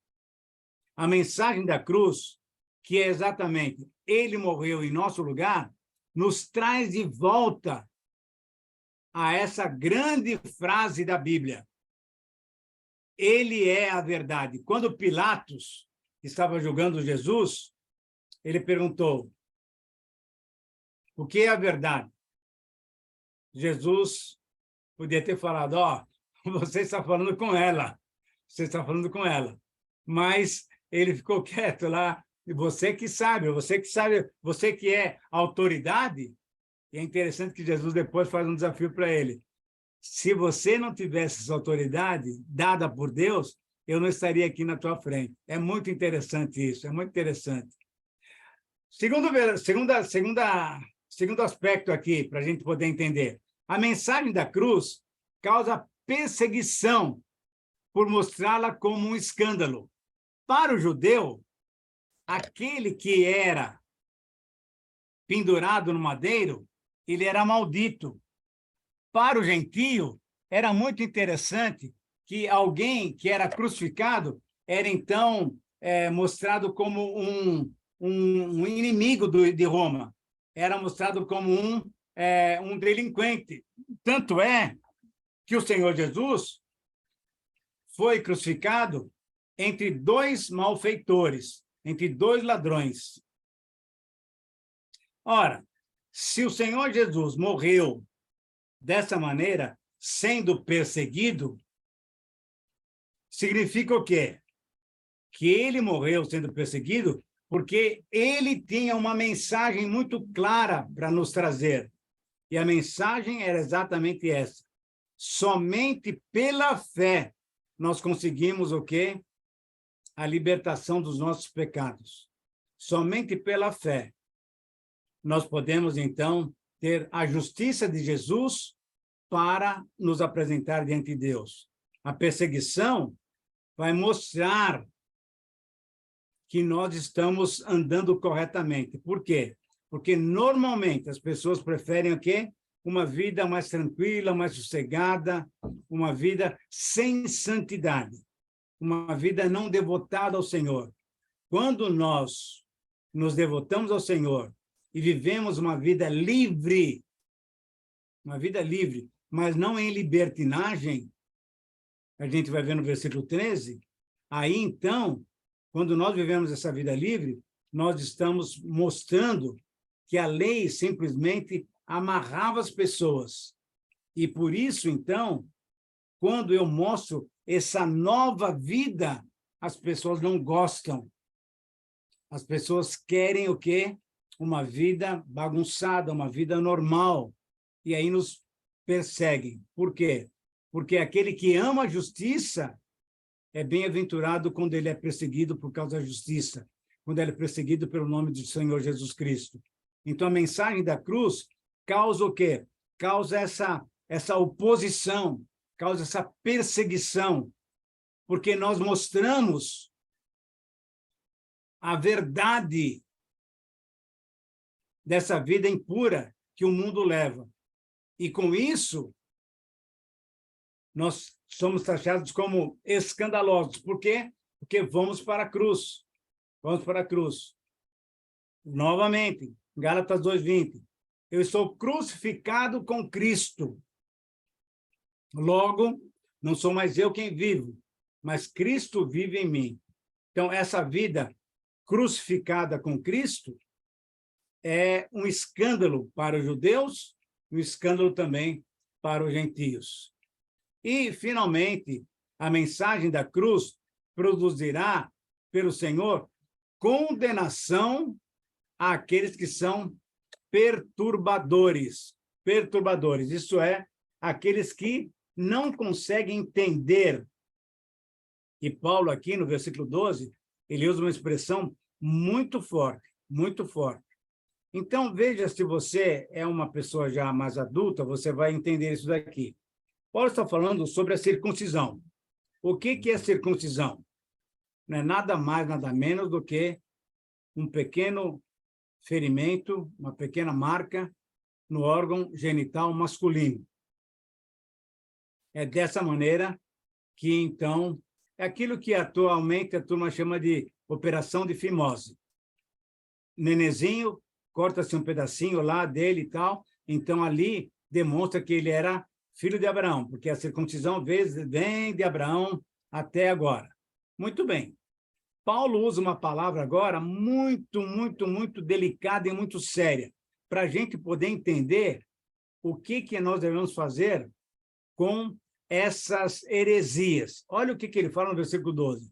A mensagem da cruz, que é exatamente ele morreu em nosso lugar, nos traz de volta a essa grande frase da Bíblia. Ele é a verdade. Quando Pilatos estava julgando Jesus, ele perguntou, o que é a verdade? Jesus podia ter falado, você está falando com ela, você está falando com ela. Mas ele ficou quieto lá, e você que sabe, você que é autoridade, e é interessante que Jesus depois faz um desafio para ele. Se você não tivesse essa autoridade dada por Deus, eu não estaria aqui na tua frente. É muito interessante isso, é muito interessante. Segundo aspecto aqui, para a gente poder entender. A mensagem da cruz causa perseguição por mostrá-la como um escândalo. Para o judeu, aquele que era pendurado no madeiro, ele era maldito. Para o gentio, era muito interessante que alguém que era crucificado era, então, mostrado como um inimigo de Roma. Era mostrado como um delinquente. Tanto é que o Senhor Jesus foi crucificado entre 2 malfeitores, entre 2 ladrões. Ora, se o Senhor Jesus morreu dessa maneira, sendo perseguido, significa o quê? Que ele morreu sendo perseguido porque ele tinha uma mensagem muito clara para nos trazer. E a mensagem era exatamente essa. Somente pela fé nós conseguimos o quê? A libertação dos nossos pecados. Somente pela fé nós podemos, então, ter a justiça de Jesus para nos apresentar diante de Deus. A perseguição vai mostrar que nós estamos andando corretamente. Por quê? Porque, normalmente, as pessoas preferem o quê? Uma vida mais tranquila, mais sossegada, uma vida sem santidade, uma vida não devotada ao Senhor. Quando nós nos devotamos ao Senhor e vivemos uma vida livre, mas não em libertinagem, a gente vai ver no versículo 13, aí, então, quando nós vivemos essa vida livre, nós estamos mostrando que a lei simplesmente amarrava as pessoas. E por isso, então, quando eu mostro essa nova vida, as pessoas não gostam. As pessoas querem o quê? Uma vida bagunçada, uma vida normal. E aí nos perseguem. Por quê? Porque aquele que ama a justiça é bem-aventurado quando ele é perseguido por causa da justiça, quando ele é perseguido pelo nome do Senhor Jesus Cristo. Então, a mensagem da cruz causa o quê? Causa essa oposição, causa essa perseguição, porque nós mostramos a verdade dessa vida impura que o mundo leva. E, com isso, nós somos taxados como escandalosos. Por quê? Porque vamos para a cruz. Vamos para a cruz. Novamente, Gálatas 2:20. Eu estou crucificado com Cristo. Logo, não sou mais eu quem vivo, mas Cristo vive em mim. Então, essa vida crucificada com Cristo é um escândalo para os judeus, um escândalo também para os gentios. E, finalmente, a mensagem da cruz produzirá, pelo Senhor, condenação àqueles que são perturbadores. Perturbadores, isso é, aqueles que não conseguem entender. E Paulo, aqui no versículo 12, ele usa uma expressão muito forte, muito forte. Então, veja, se você é uma pessoa já mais adulta, você vai entender isso daqui. Paulo está falando sobre a circuncisão. O que é circuncisão? Não é nada mais, nada menos do que um pequeno ferimento, uma pequena marca no órgão genital masculino. É dessa maneira que, então, é aquilo que atualmente a turma chama de operação de fimose. Nenezinho, corta-se um pedacinho lá dele e tal, então ali demonstra que ele era filho de Abraão, porque a circuncisão vem de Abraão até agora. Muito bem. Paulo usa uma palavra agora muito, muito, muito delicada e muito séria, para a gente poder entender o que nós devemos fazer com essas heresias. Olha o que ele fala no versículo 12.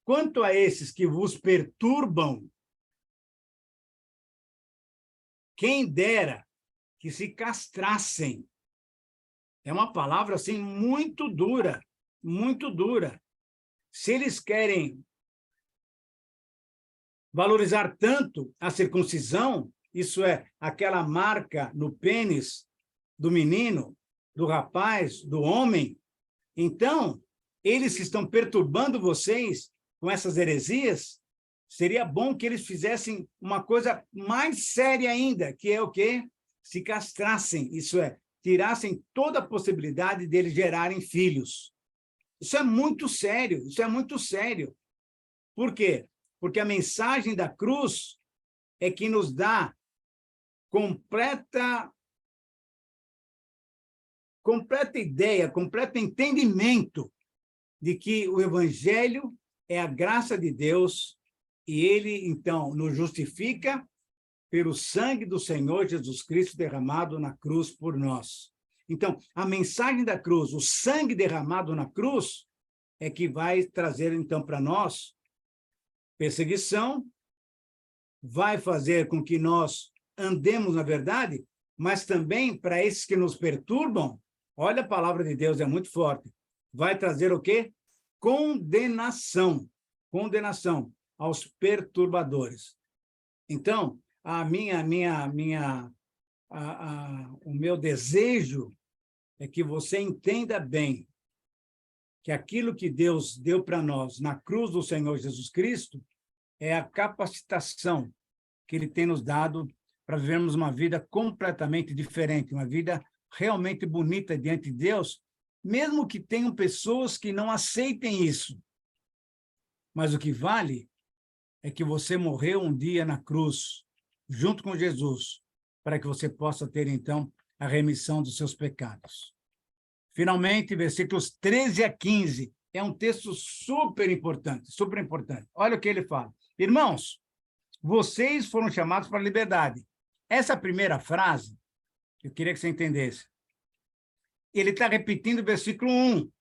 Quanto a esses que vos perturbam, quem dera que se castrassem. É uma palavra assim muito dura, muito dura. Se eles querem valorizar tanto a circuncisão, isso é, aquela marca no pênis do menino, do rapaz, do homem, então, eles que estão perturbando vocês com essas heresias, seria bom que eles fizessem uma coisa mais séria ainda, que é o quê? Se castrassem, isso é, tirassem toda a possibilidade deles gerarem filhos. Isso é muito sério, isso é muito sério. Por quê? Porque a mensagem da cruz é que nos dá completa ideia, completo entendimento de que o evangelho é a graça de Deus e ele, então, nos justifica pelo sangue do Senhor Jesus Cristo derramado na cruz por nós. Então, a mensagem da cruz, o sangue derramado na cruz, é que vai trazer, então, para nós perseguição, vai fazer com que nós andemos na verdade, mas também para esses que nos perturbam, olha, a palavra de Deus é muito forte, vai trazer o quê? Condenação. Condenação aos perturbadores. Então, o meu desejo é que você entenda bem que aquilo que Deus deu para nós na cruz do Senhor Jesus Cristo é a capacitação que Ele tem nos dado para vivermos uma vida completamente diferente, uma vida realmente bonita diante de Deus, mesmo que tenham pessoas que não aceitem isso. Mas o que vale é que você morreu um dia na cruz, junto com Jesus, para que você possa ter, então, a remissão dos seus pecados. Finalmente, versículos 13 a 15. É um texto super importante, super importante. Olha o que ele fala. Irmãos, vocês foram chamados para a liberdade. Essa primeira frase, eu queria que você entendesse. Ele está repetindo o versículo 1.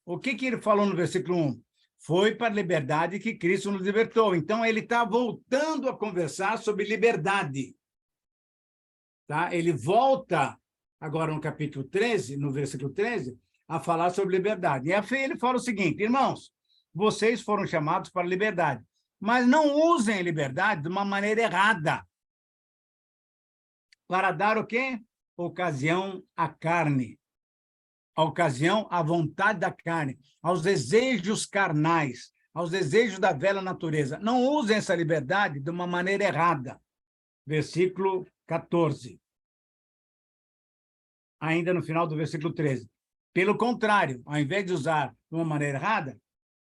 O que ele falou no versículo 1? Foi para a liberdade que Cristo nos libertou. Então, ele está voltando a conversar sobre liberdade. Tá? Ele volta, agora no capítulo 13, no versículo 13, a falar sobre liberdade. E aí ele fala o seguinte, irmãos, vocês foram chamados para a liberdade, mas não usem a liberdade de uma maneira errada. Para dar o quê? Ocasião à carne. A ocasião à vontade da carne, aos desejos carnais, aos desejos da velha natureza. Não usem essa liberdade de uma maneira errada. Versículo 14. Ainda no final do versículo 13. Pelo contrário, ao invés de usar de uma maneira errada,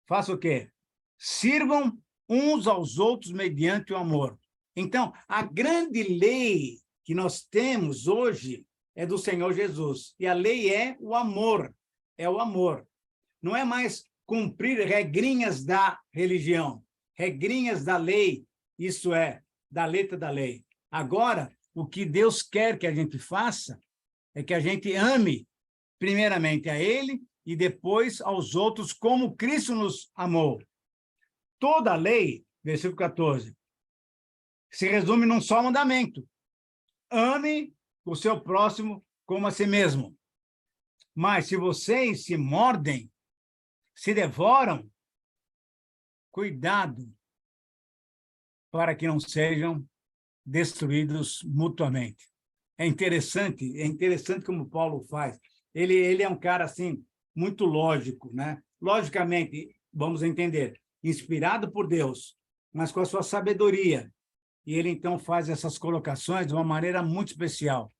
faça o quê? Sirvam uns aos outros mediante o amor. Então, a grande lei que nós temos hoje é do Senhor Jesus. E a lei é o amor. É o amor. Não é mais cumprir regrinhas da religião, regrinhas da lei, isso é, da letra da lei. Agora, o que Deus quer que a gente faça é que a gente ame primeiramente a Ele e depois aos outros como Cristo nos amou. Toda a lei, versículo 14, se resume num só mandamento. Ame o seu próximo como a si mesmo. Mas se vocês se mordem, se devoram, cuidado para que não sejam destruídos mutuamente. É interessante como Paulo faz. Ele é um cara assim muito lógico, né? Logicamente, vamos entender, inspirado por Deus, mas com a sua sabedoria. E ele então faz essas colocações de uma maneira muito especial.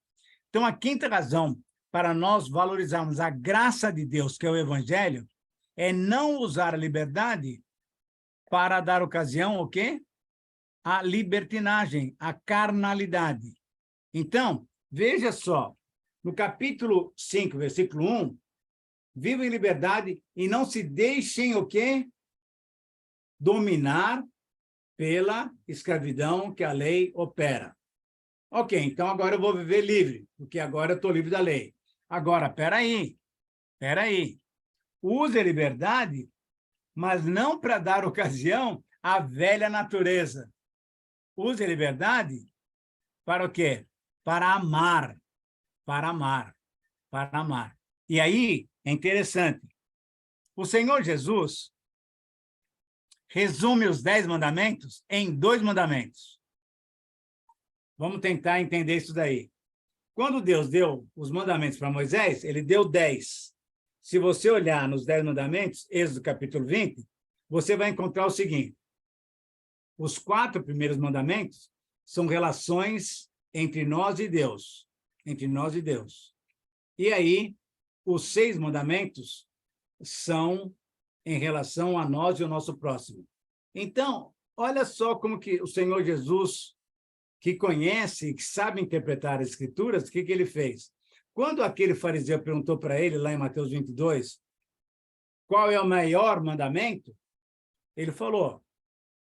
Então, a quinta razão para nós valorizarmos a graça de Deus, que é o Evangelho, é não usar a liberdade para dar ocasião ao quê? A libertinagem, a carnalidade. Então, veja só, no capítulo 5, versículo 1, vivam em liberdade e não se deixem o quê? Dominar pela escravidão que a lei opera. Ok, então agora eu vou viver livre, porque agora eu estou livre da lei. Agora, peraí. Use a liberdade, mas não para dar ocasião à velha natureza. Use a liberdade para o quê? Para amar. E aí, é interessante. O Senhor Jesus resume os 10 mandamentos em 2 mandamentos. Vamos tentar entender isso daí. Quando Deus deu os mandamentos para Moisés, ele deu 10. Se você olhar nos 10 mandamentos, Êxodo capítulo 20, você vai encontrar o seguinte. Os 4 primeiros mandamentos são relações entre nós e Deus. Entre nós e Deus. E aí, os 6 mandamentos são em relação a nós e ao nosso próximo. Então, olha só como que o Senhor Jesus, que conhece, que sabe interpretar as Escrituras, o que ele fez? Quando aquele fariseu perguntou para ele, lá em Mateus 22, qual é o maior mandamento? Ele falou,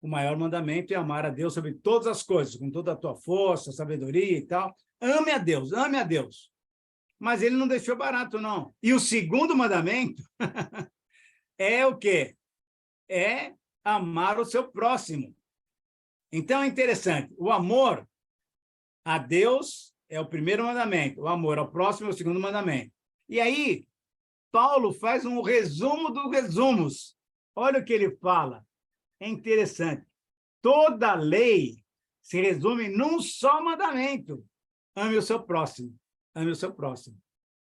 o maior mandamento é amar a Deus sobre todas as coisas, com toda a tua força, sabedoria e tal. Ame a Deus, ame a Deus. Mas ele não deixou barato, não. E o segundo mandamento é o quê? É amar o seu próximo. Então, é interessante. O amor a Deus é o primeiro mandamento. O amor ao próximo é o segundo mandamento. E aí, Paulo faz um resumo dos resumos. Olha o que ele fala. É interessante. Toda lei se resume num só mandamento. Ame o seu próximo. Ame o seu próximo.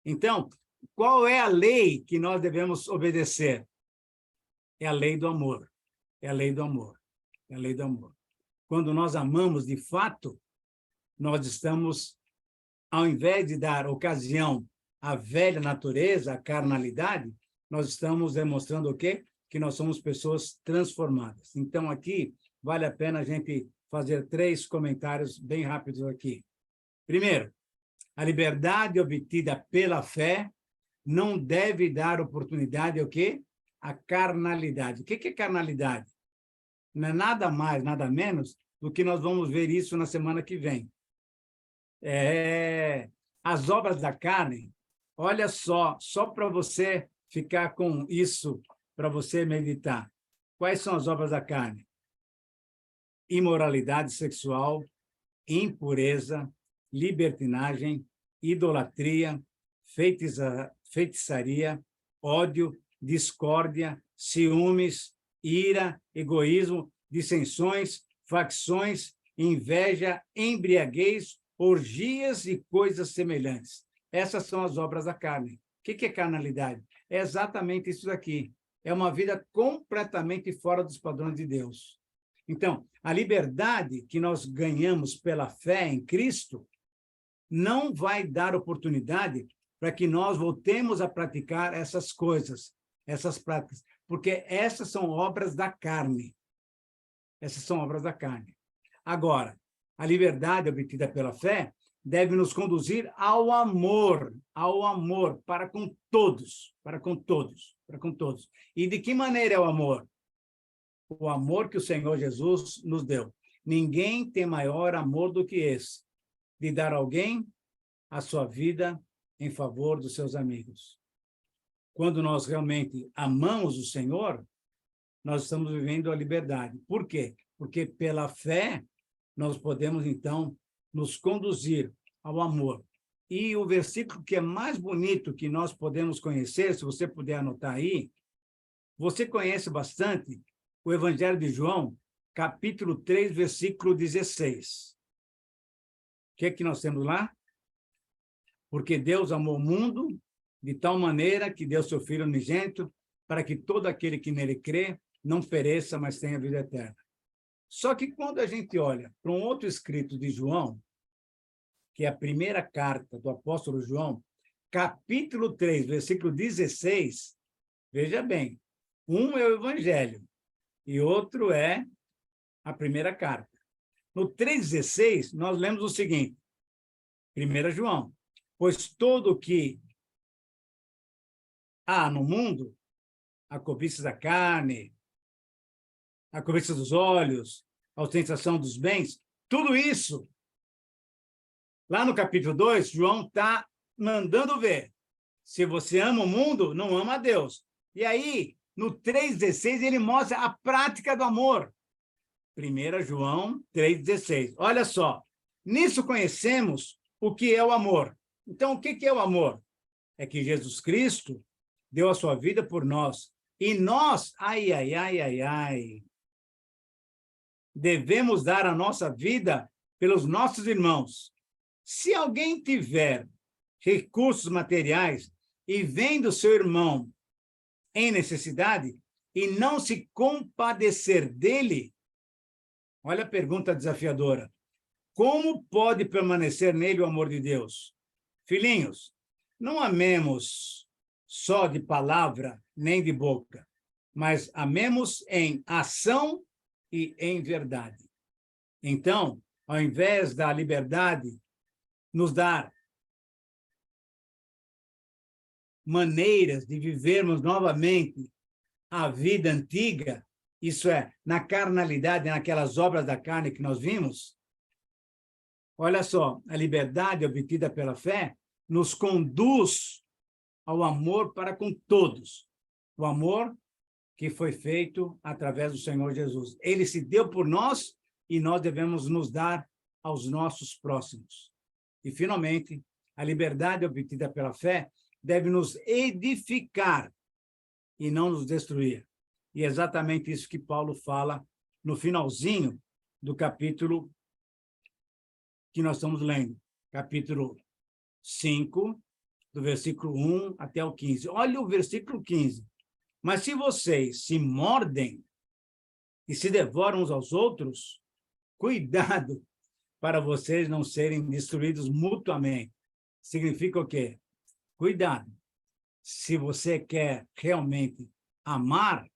Então, qual é a lei que nós devemos obedecer? É a lei do amor. É a lei do amor. É a lei do amor. Quando nós amamos de fato, nós estamos, ao invés de dar ocasião à velha natureza, à carnalidade, nós estamos demonstrando o quê? Que nós somos pessoas transformadas. Então, aqui, vale a pena a gente fazer 3 comentários bem rápidos aqui. Primeiro, a liberdade obtida pela fé não deve dar oportunidade ao quê? A carnalidade. O que é carnalidade? Não é nada mais, nada menos do que nós vamos ver isso na semana que vem. As obras da carne, olha só para você ficar com isso, para você meditar. Quais são as obras da carne? Imoralidade sexual, impureza, libertinagem, idolatria, feitiçaria, ódio, discórdia, ciúmes, ira, egoísmo, dissensões, facções, inveja, embriaguez, orgias e coisas semelhantes. Essas são as obras da carne. O que é carnalidade? É exatamente isso daqui. É uma vida completamente fora dos padrões de Deus. Então, a liberdade que nós ganhamos pela fé em Cristo não vai dar oportunidade para que nós voltemos a praticar essas coisas, essas práticas, porque essas são obras da carne. Essas são obras da carne. Agora, a liberdade obtida pela fé deve nos conduzir ao amor para com todos, para com todos, para com todos. E de que maneira é o amor? O amor que o Senhor Jesus nos deu. Ninguém tem maior amor do que esse, de dar a alguém a sua vida em favor dos seus amigos. Quando nós realmente amamos o Senhor, nós estamos vivendo a liberdade. Por quê? Porque pela fé nós podemos, então, nos conduzir ao amor. E o versículo que é mais bonito que nós podemos conhecer, se você puder anotar aí, você conhece bastante o Evangelho de João, capítulo 3, versículo 16. O que é que nós temos lá? Porque Deus amou o mundo de tal maneira que deu seu Filho unigênito para que todo aquele que nele crê não pereça, mas tenha vida eterna. Só que quando a gente olha para um outro escrito de João, que é a primeira carta do apóstolo João, capítulo 3, versículo 16, veja bem, um é o Evangelho e outro é a primeira carta. No 3,16, nós lemos o seguinte, 1 João, pois todo o que há no mundo, a cobiça da carne, a cobiça dos olhos, a ostentação dos bens, tudo isso, lá no capítulo 2, João está mandando ver. Se você ama o mundo, não ama a Deus. E aí, no 3,16, ele mostra a prática do amor. 1 João 3,16. Olha só, nisso conhecemos o que é o amor. Então, o que é o amor? É que Jesus Cristo deu a sua vida por nós. E nós, devemos dar a nossa vida pelos nossos irmãos. Se alguém tiver recursos materiais e vendo seu irmão em necessidade e não se compadecer dele, olha a pergunta desafiadora. Como pode permanecer nele o amor de Deus? Filhinhos, não amemos só de palavra nem de boca, mas amemos em ação e em verdade. Então, ao invés da liberdade nos dar maneiras de vivermos novamente a vida antiga, isso é, na carnalidade, naquelas obras da carne que nós vimos, olha só, a liberdade obtida pela fé nos conduz ao amor para com todos. O amor que foi feito através do Senhor Jesus. Ele se deu por nós e nós devemos nos dar aos nossos próximos. E, finalmente, a liberdade obtida pela fé deve nos edificar e não nos destruir. E é exatamente isso que Paulo fala no finalzinho do capítulo que nós estamos lendo, capítulo 5, do versículo 1 até o 15. Olha o versículo 15. Mas se vocês se mordem e se devoram uns aos outros, cuidado para vocês não serem destruídos mutuamente. Significa o quê? Cuidado. Se você quer realmente amar,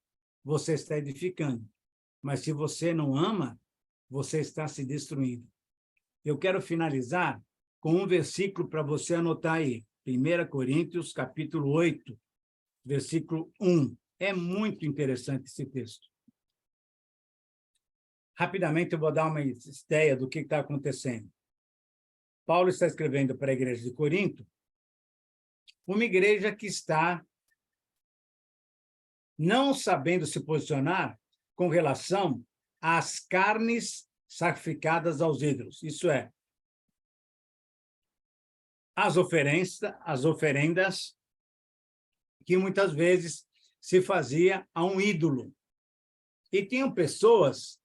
você está edificando. Mas se você não ama, você está se destruindo. Eu quero finalizar com um versículo para você anotar aí. 1 Coríntios, capítulo 8, versículo 1. É muito interessante esse texto. Rapidamente, eu vou dar uma ideia do que está acontecendo. Paulo está escrevendo para a igreja de Corinto, uma igreja que está não sabendo se posicionar com relação às carnes sacrificadas aos ídolos. Isso é, as oferendas que muitas vezes se fazia a um ídolo. E tinham pessoas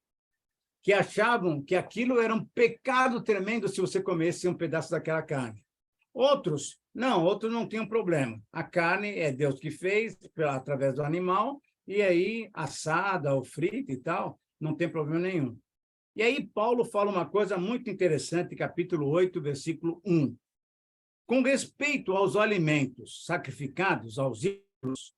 que achavam que aquilo era um pecado tremendo se você comesse um pedaço daquela carne. Outros não tinham problema. A carne é Deus que fez, através do animal, e aí assada ou frita e tal, não tem problema nenhum. E aí Paulo fala uma coisa muito interessante, capítulo 8, versículo 1. Com respeito aos alimentos sacrificados aos ídolos,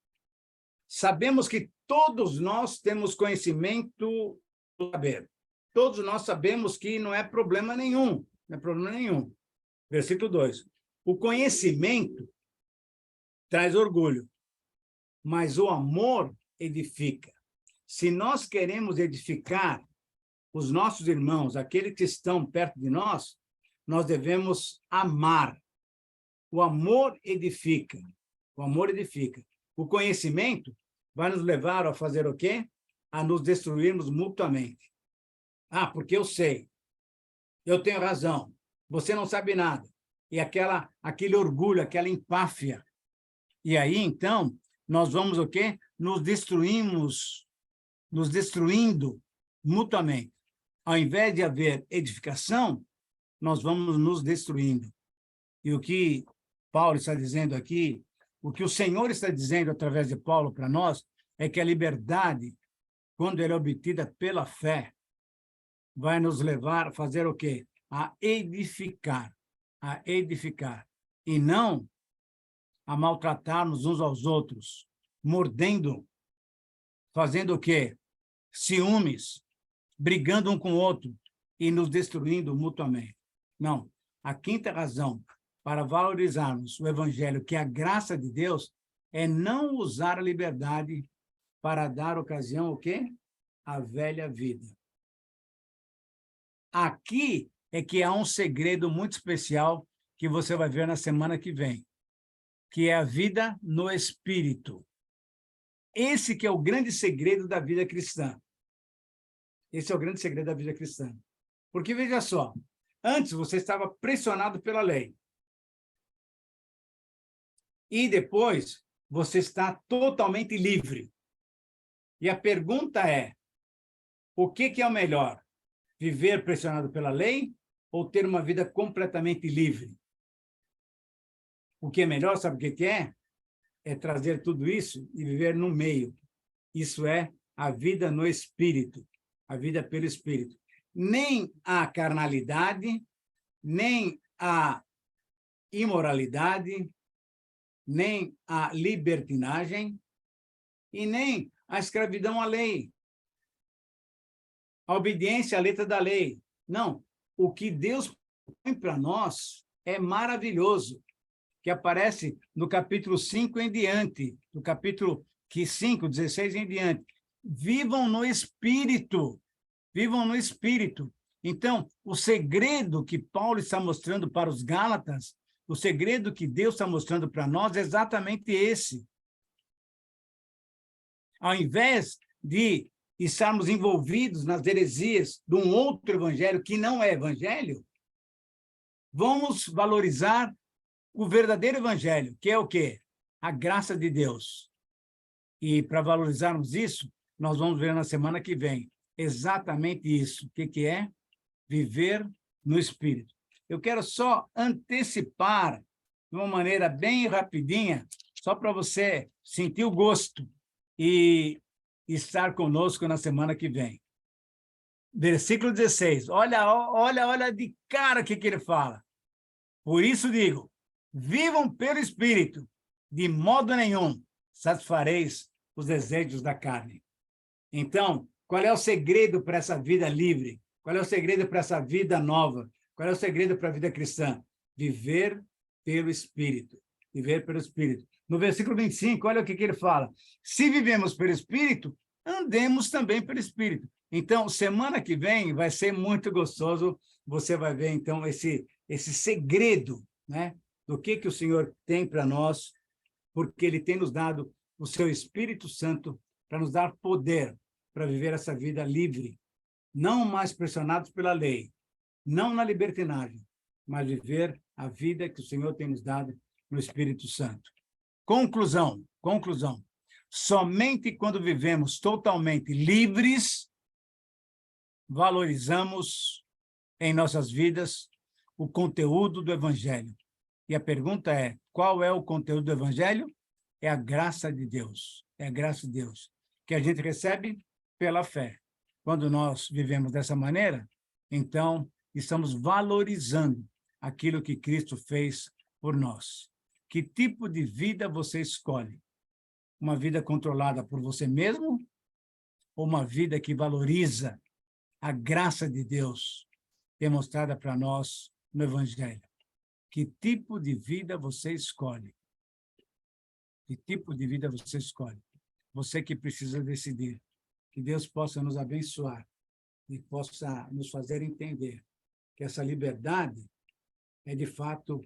sabemos que todos nós temos conhecimento do saber. Todos nós sabemos que não é problema nenhum. Não é problema nenhum. Versículo 2. O conhecimento traz orgulho, mas o amor edifica. Se nós queremos edificar os nossos irmãos, aqueles que estão perto de nós, nós devemos amar. O amor edifica. O amor edifica. O conhecimento vai nos levar a fazer o quê? A nos destruirmos mutuamente. Ah, porque eu sei. Eu tenho razão. Você não sabe nada. E aquele orgulho, aquela empáfia. E aí, então, nós vamos o quê? Nos destruindo mutuamente. Ao invés de haver edificação, nós vamos nos destruindo. E o que Paulo está dizendo aqui, o que o Senhor está dizendo através de Paulo para nós, é que a liberdade, quando ela é obtida pela fé, vai nos levar a fazer o quê? A edificar, e não a maltratarmos uns aos outros, mordendo, fazendo o quê? Ciúmes, brigando um com o outro e nos destruindo mutuamente. Não. A quinta razão para valorizarmos o evangelho, que é a graça de Deus, é não usar a liberdade para dar ocasião ao quê? À velha vida. Aqui é que há um segredo muito especial que você vai ver na semana que vem, que é a vida no Espírito. Esse que é o grande segredo da vida cristã. Esse é o grande segredo da vida cristã. Porque, veja só, antes você estava pressionado pela lei. E depois você está totalmente livre. E a pergunta é, o que é o melhor? Viver pressionado pela lei ou ter uma vida completamente livre? O que é melhor, sabe o que é? É trazer tudo isso e viver no meio. Isso é a vida no Espírito, a vida pelo Espírito. Nem a carnalidade, nem a imoralidade, nem a libertinagem e nem a escravidão à lei, a obediência à letra da lei. Não, o que Deus põe para nós é maravilhoso, que aparece no capítulo 5 em diante, no capítulo 5, 16 em diante. Vivam no Espírito, vivam no Espírito. Então, o segredo que Paulo está mostrando para os Gálatas, o segredo que Deus está mostrando para nós é exatamente esse. Ao invés de estarmos envolvidos nas heresias de um outro evangelho que não é evangelho, vamos valorizar o verdadeiro evangelho, que é o quê? A graça de Deus. E para valorizarmos isso, nós vamos ver na semana que vem exatamente isso. O que é? Viver no Espírito. Eu quero só antecipar, de uma maneira bem rapidinha, só para você sentir o gosto e estar conosco na semana que vem. Versículo 16. Olha de cara o que ele fala. Por isso digo, vivam pelo Espírito, de modo nenhum satisfareis os desejos da carne. Então, qual é o segredo para essa vida livre? Qual é o segredo para essa vida nova? Qual é o segredo para a vida cristã? Viver pelo Espírito. viver pelo Espírito. No versículo 25, olha o que ele fala. Se vivemos pelo Espírito, andemos também pelo Espírito. Então, semana que vem vai ser muito gostoso. Você vai ver, então, esse segredo, né, do que o Senhor tem para nós, porque Ele tem nos dado o seu Espírito Santo para nos dar poder para viver essa vida livre, não mais pressionados pela lei, não na libertinagem, mas viver a vida que o Senhor tem nos dado no Espírito Santo. Conclusão. Somente quando vivemos totalmente livres, valorizamos em nossas vidas o conteúdo do Evangelho. E a pergunta é, qual é o conteúdo do Evangelho? É a graça de Deus. É a graça de Deus, que a gente recebe pela fé. Quando nós vivemos dessa maneira, então, estamos valorizando aquilo que Cristo fez por nós. Que tipo de vida você escolhe? Uma vida controlada por você mesmo ou uma vida que valoriza a graça de Deus demonstrada para nós no Evangelho? Que tipo de vida você escolhe? Que tipo de vida você escolhe? Você que precisa decidir. Que Deus possa nos abençoar e possa nos fazer entender que essa liberdade é, de fato,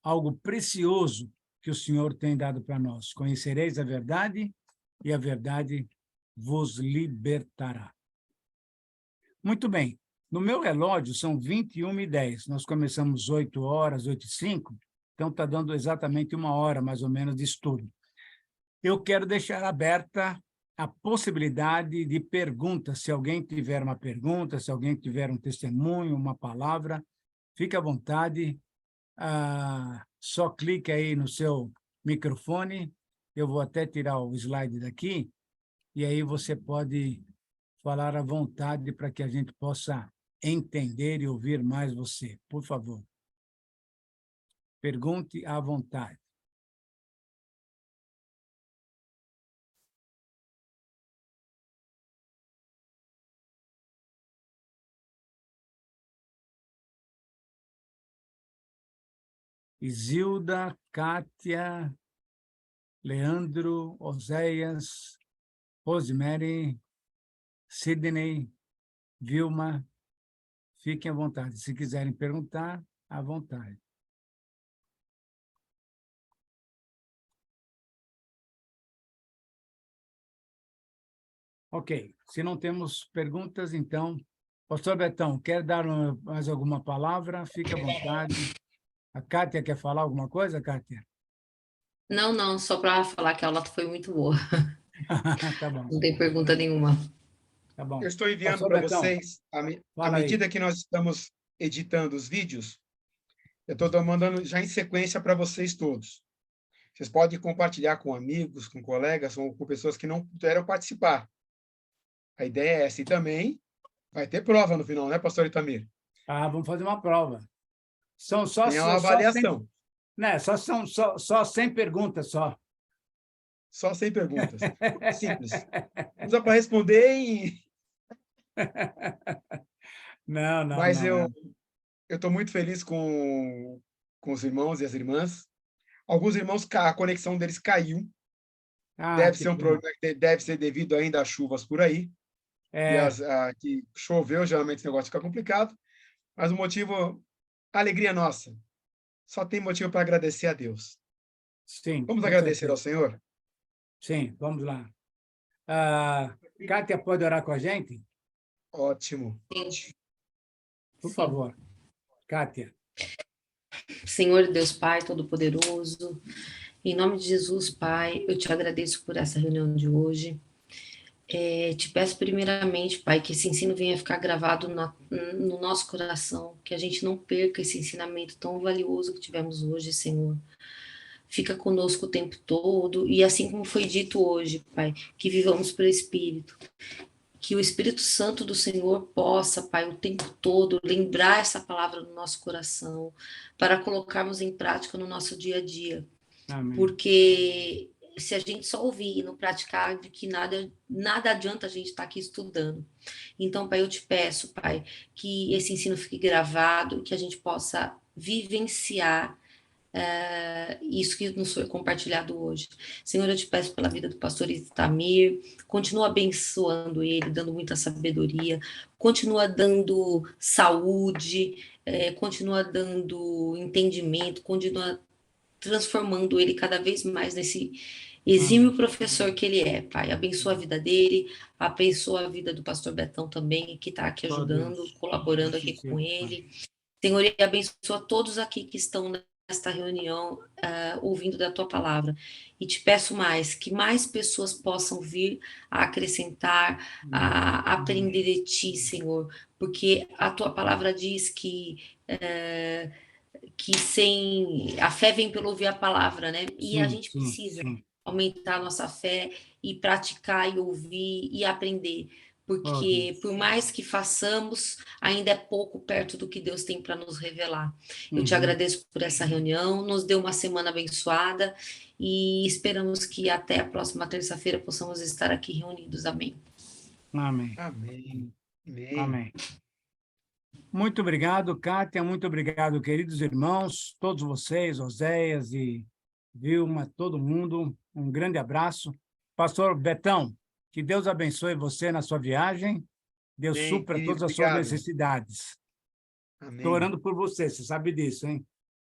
algo precioso que o Senhor tem dado para nós. Conhecereis a verdade e a verdade vos libertará. Muito bem. No meu relógio, são 21h10. Nós começamos 8h, 8h05, então está dando exatamente 1 hora, mais ou menos, de estudo. Eu quero deixar aberta a possibilidade de perguntas. Se alguém tiver uma pergunta, se alguém tiver um testemunho, uma palavra, fique à vontade. Só clique aí no seu microfone. Eu vou até tirar o slide daqui, e aí você pode falar à vontade para que a gente possa entender e ouvir mais você. Por favor. Pergunte à vontade. Isilda, Kátia, Leandro, Oséias, Rosemary, Sidney, Vilma, fiquem à vontade. Se quiserem perguntar, à vontade. Ok. Se não temos perguntas, então, pastor Betão, quer dar mais alguma palavra? Fique à vontade. A Kátia quer falar alguma coisa, Kátia? Não, só para falar que a aula foi muito boa. Tá bom. Não tem pergunta nenhuma. Tá bom. Eu estou enviando Pastor para Betão, vocês, à fala aí. medida que nós estamos editando os vídeos, eu estou mandando já em sequência para vocês todos. Vocês podem compartilhar com amigos, com colegas, ou com pessoas que não puderam participar. A ideia é essa. E também vai ter prova no final, né, pastor Itamir? Vamos fazer uma prova. São só, Tem uma avaliação. Só 100 perguntas, só. Só 100 perguntas. Simples. Não dá para responder em... Não. Mas eu estou muito feliz com os irmãos e as irmãs. Alguns irmãos, a conexão deles caiu. Deve ser um problema que deve ser devido ainda às chuvas por aí. E que choveu, geralmente esse negócio fica complicado. Mas o motivo, a alegria nossa. Só tem motivo para agradecer a Deus. Sim. Vamos agradecer ao Senhor? Sim, vamos lá. Kátia, pode orar com a gente? Ótimo. Por favor. Kátia. Senhor Deus Pai Todo-Poderoso, em nome de Jesus, Pai, eu te agradeço por essa reunião de hoje. Te peço primeiramente, Pai, que esse ensino venha ficar gravado no nosso coração, que a gente não perca esse ensinamento tão valioso que tivemos hoje, Senhor. Fica conosco o tempo todo, e assim como foi dito hoje, Pai, que vivamos pelo Espírito. Que o Espírito Santo do Senhor possa, Pai, o tempo todo, lembrar essa palavra no nosso coração, para colocarmos em prática no nosso dia a dia. Amém. Porque se a gente só ouvir e não praticar, de que nada adianta a gente estar aqui estudando. Então, Pai, eu te peço, Pai, que esse ensino fique gravado, que a gente possa vivenciar isso que nos foi compartilhado hoje. Senhor, eu te peço pela vida do pastor Itamir, continua abençoando ele, dando muita sabedoria, continua dando saúde, continua dando entendimento, continua transformando ele cada vez mais nesse exímio professor que ele é, Pai. Abençoa a vida dele, abençoa a vida do pastor Betão também, que está aqui ajudando, colaborando aqui com ele. Senhor, e abençoa todos aqui que estão nesta reunião, ouvindo da tua palavra. E te peço mais, que mais pessoas possam vir a acrescentar, a aprender de ti, Senhor, porque a tua palavra diz que sem a fé vem pelo ouvir a palavra, né? E a gente precisa aumentar a nossa fé e praticar e ouvir e aprender, porque por mais que façamos, ainda é pouco perto do que Deus tem para nos revelar. Eu te agradeço por essa reunião, nos deu uma semana abençoada e esperamos que até a próxima terça-feira possamos estar aqui reunidos. Amém. Amém. Amém. Amém. Amém. Muito obrigado, Kátia, muito obrigado, queridos irmãos, todos vocês, Oséias e Vilma, todo mundo, um grande abraço. Pastor Betão, que Deus abençoe você na sua viagem, Deus supra todas as suas necessidades. Estou orando por você sabe disso, hein?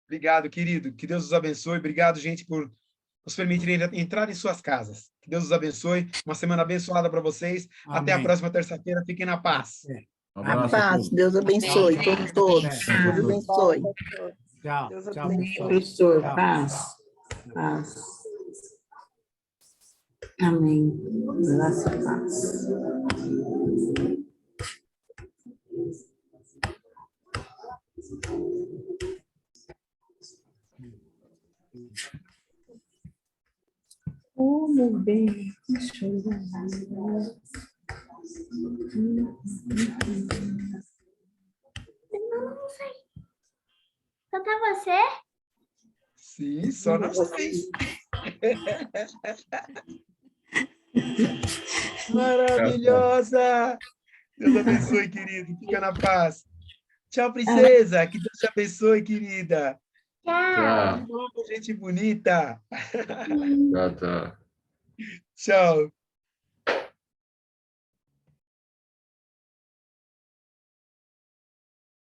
Obrigado, querido, que Deus os abençoe, obrigado, gente, por nos permitirem entrar em suas casas. Que Deus os abençoe, uma semana abençoada para vocês. Amém. Até a próxima terça-feira, fiquem na paz. A paz, Deus abençoe todos. Deus abençoe. Tchau. Deus Tchau. abençoe. Professor, paz. Paz. Amém. Graça e paz. Como bem. Deixa eu ver. Só tá você? Sim, só nós três. Maravilhosa! Deus abençoe, querido. Fica na paz. Tchau, princesa. Que Deus te abençoe, querida. Tchau. Gente bonita. Tchau. Tchau.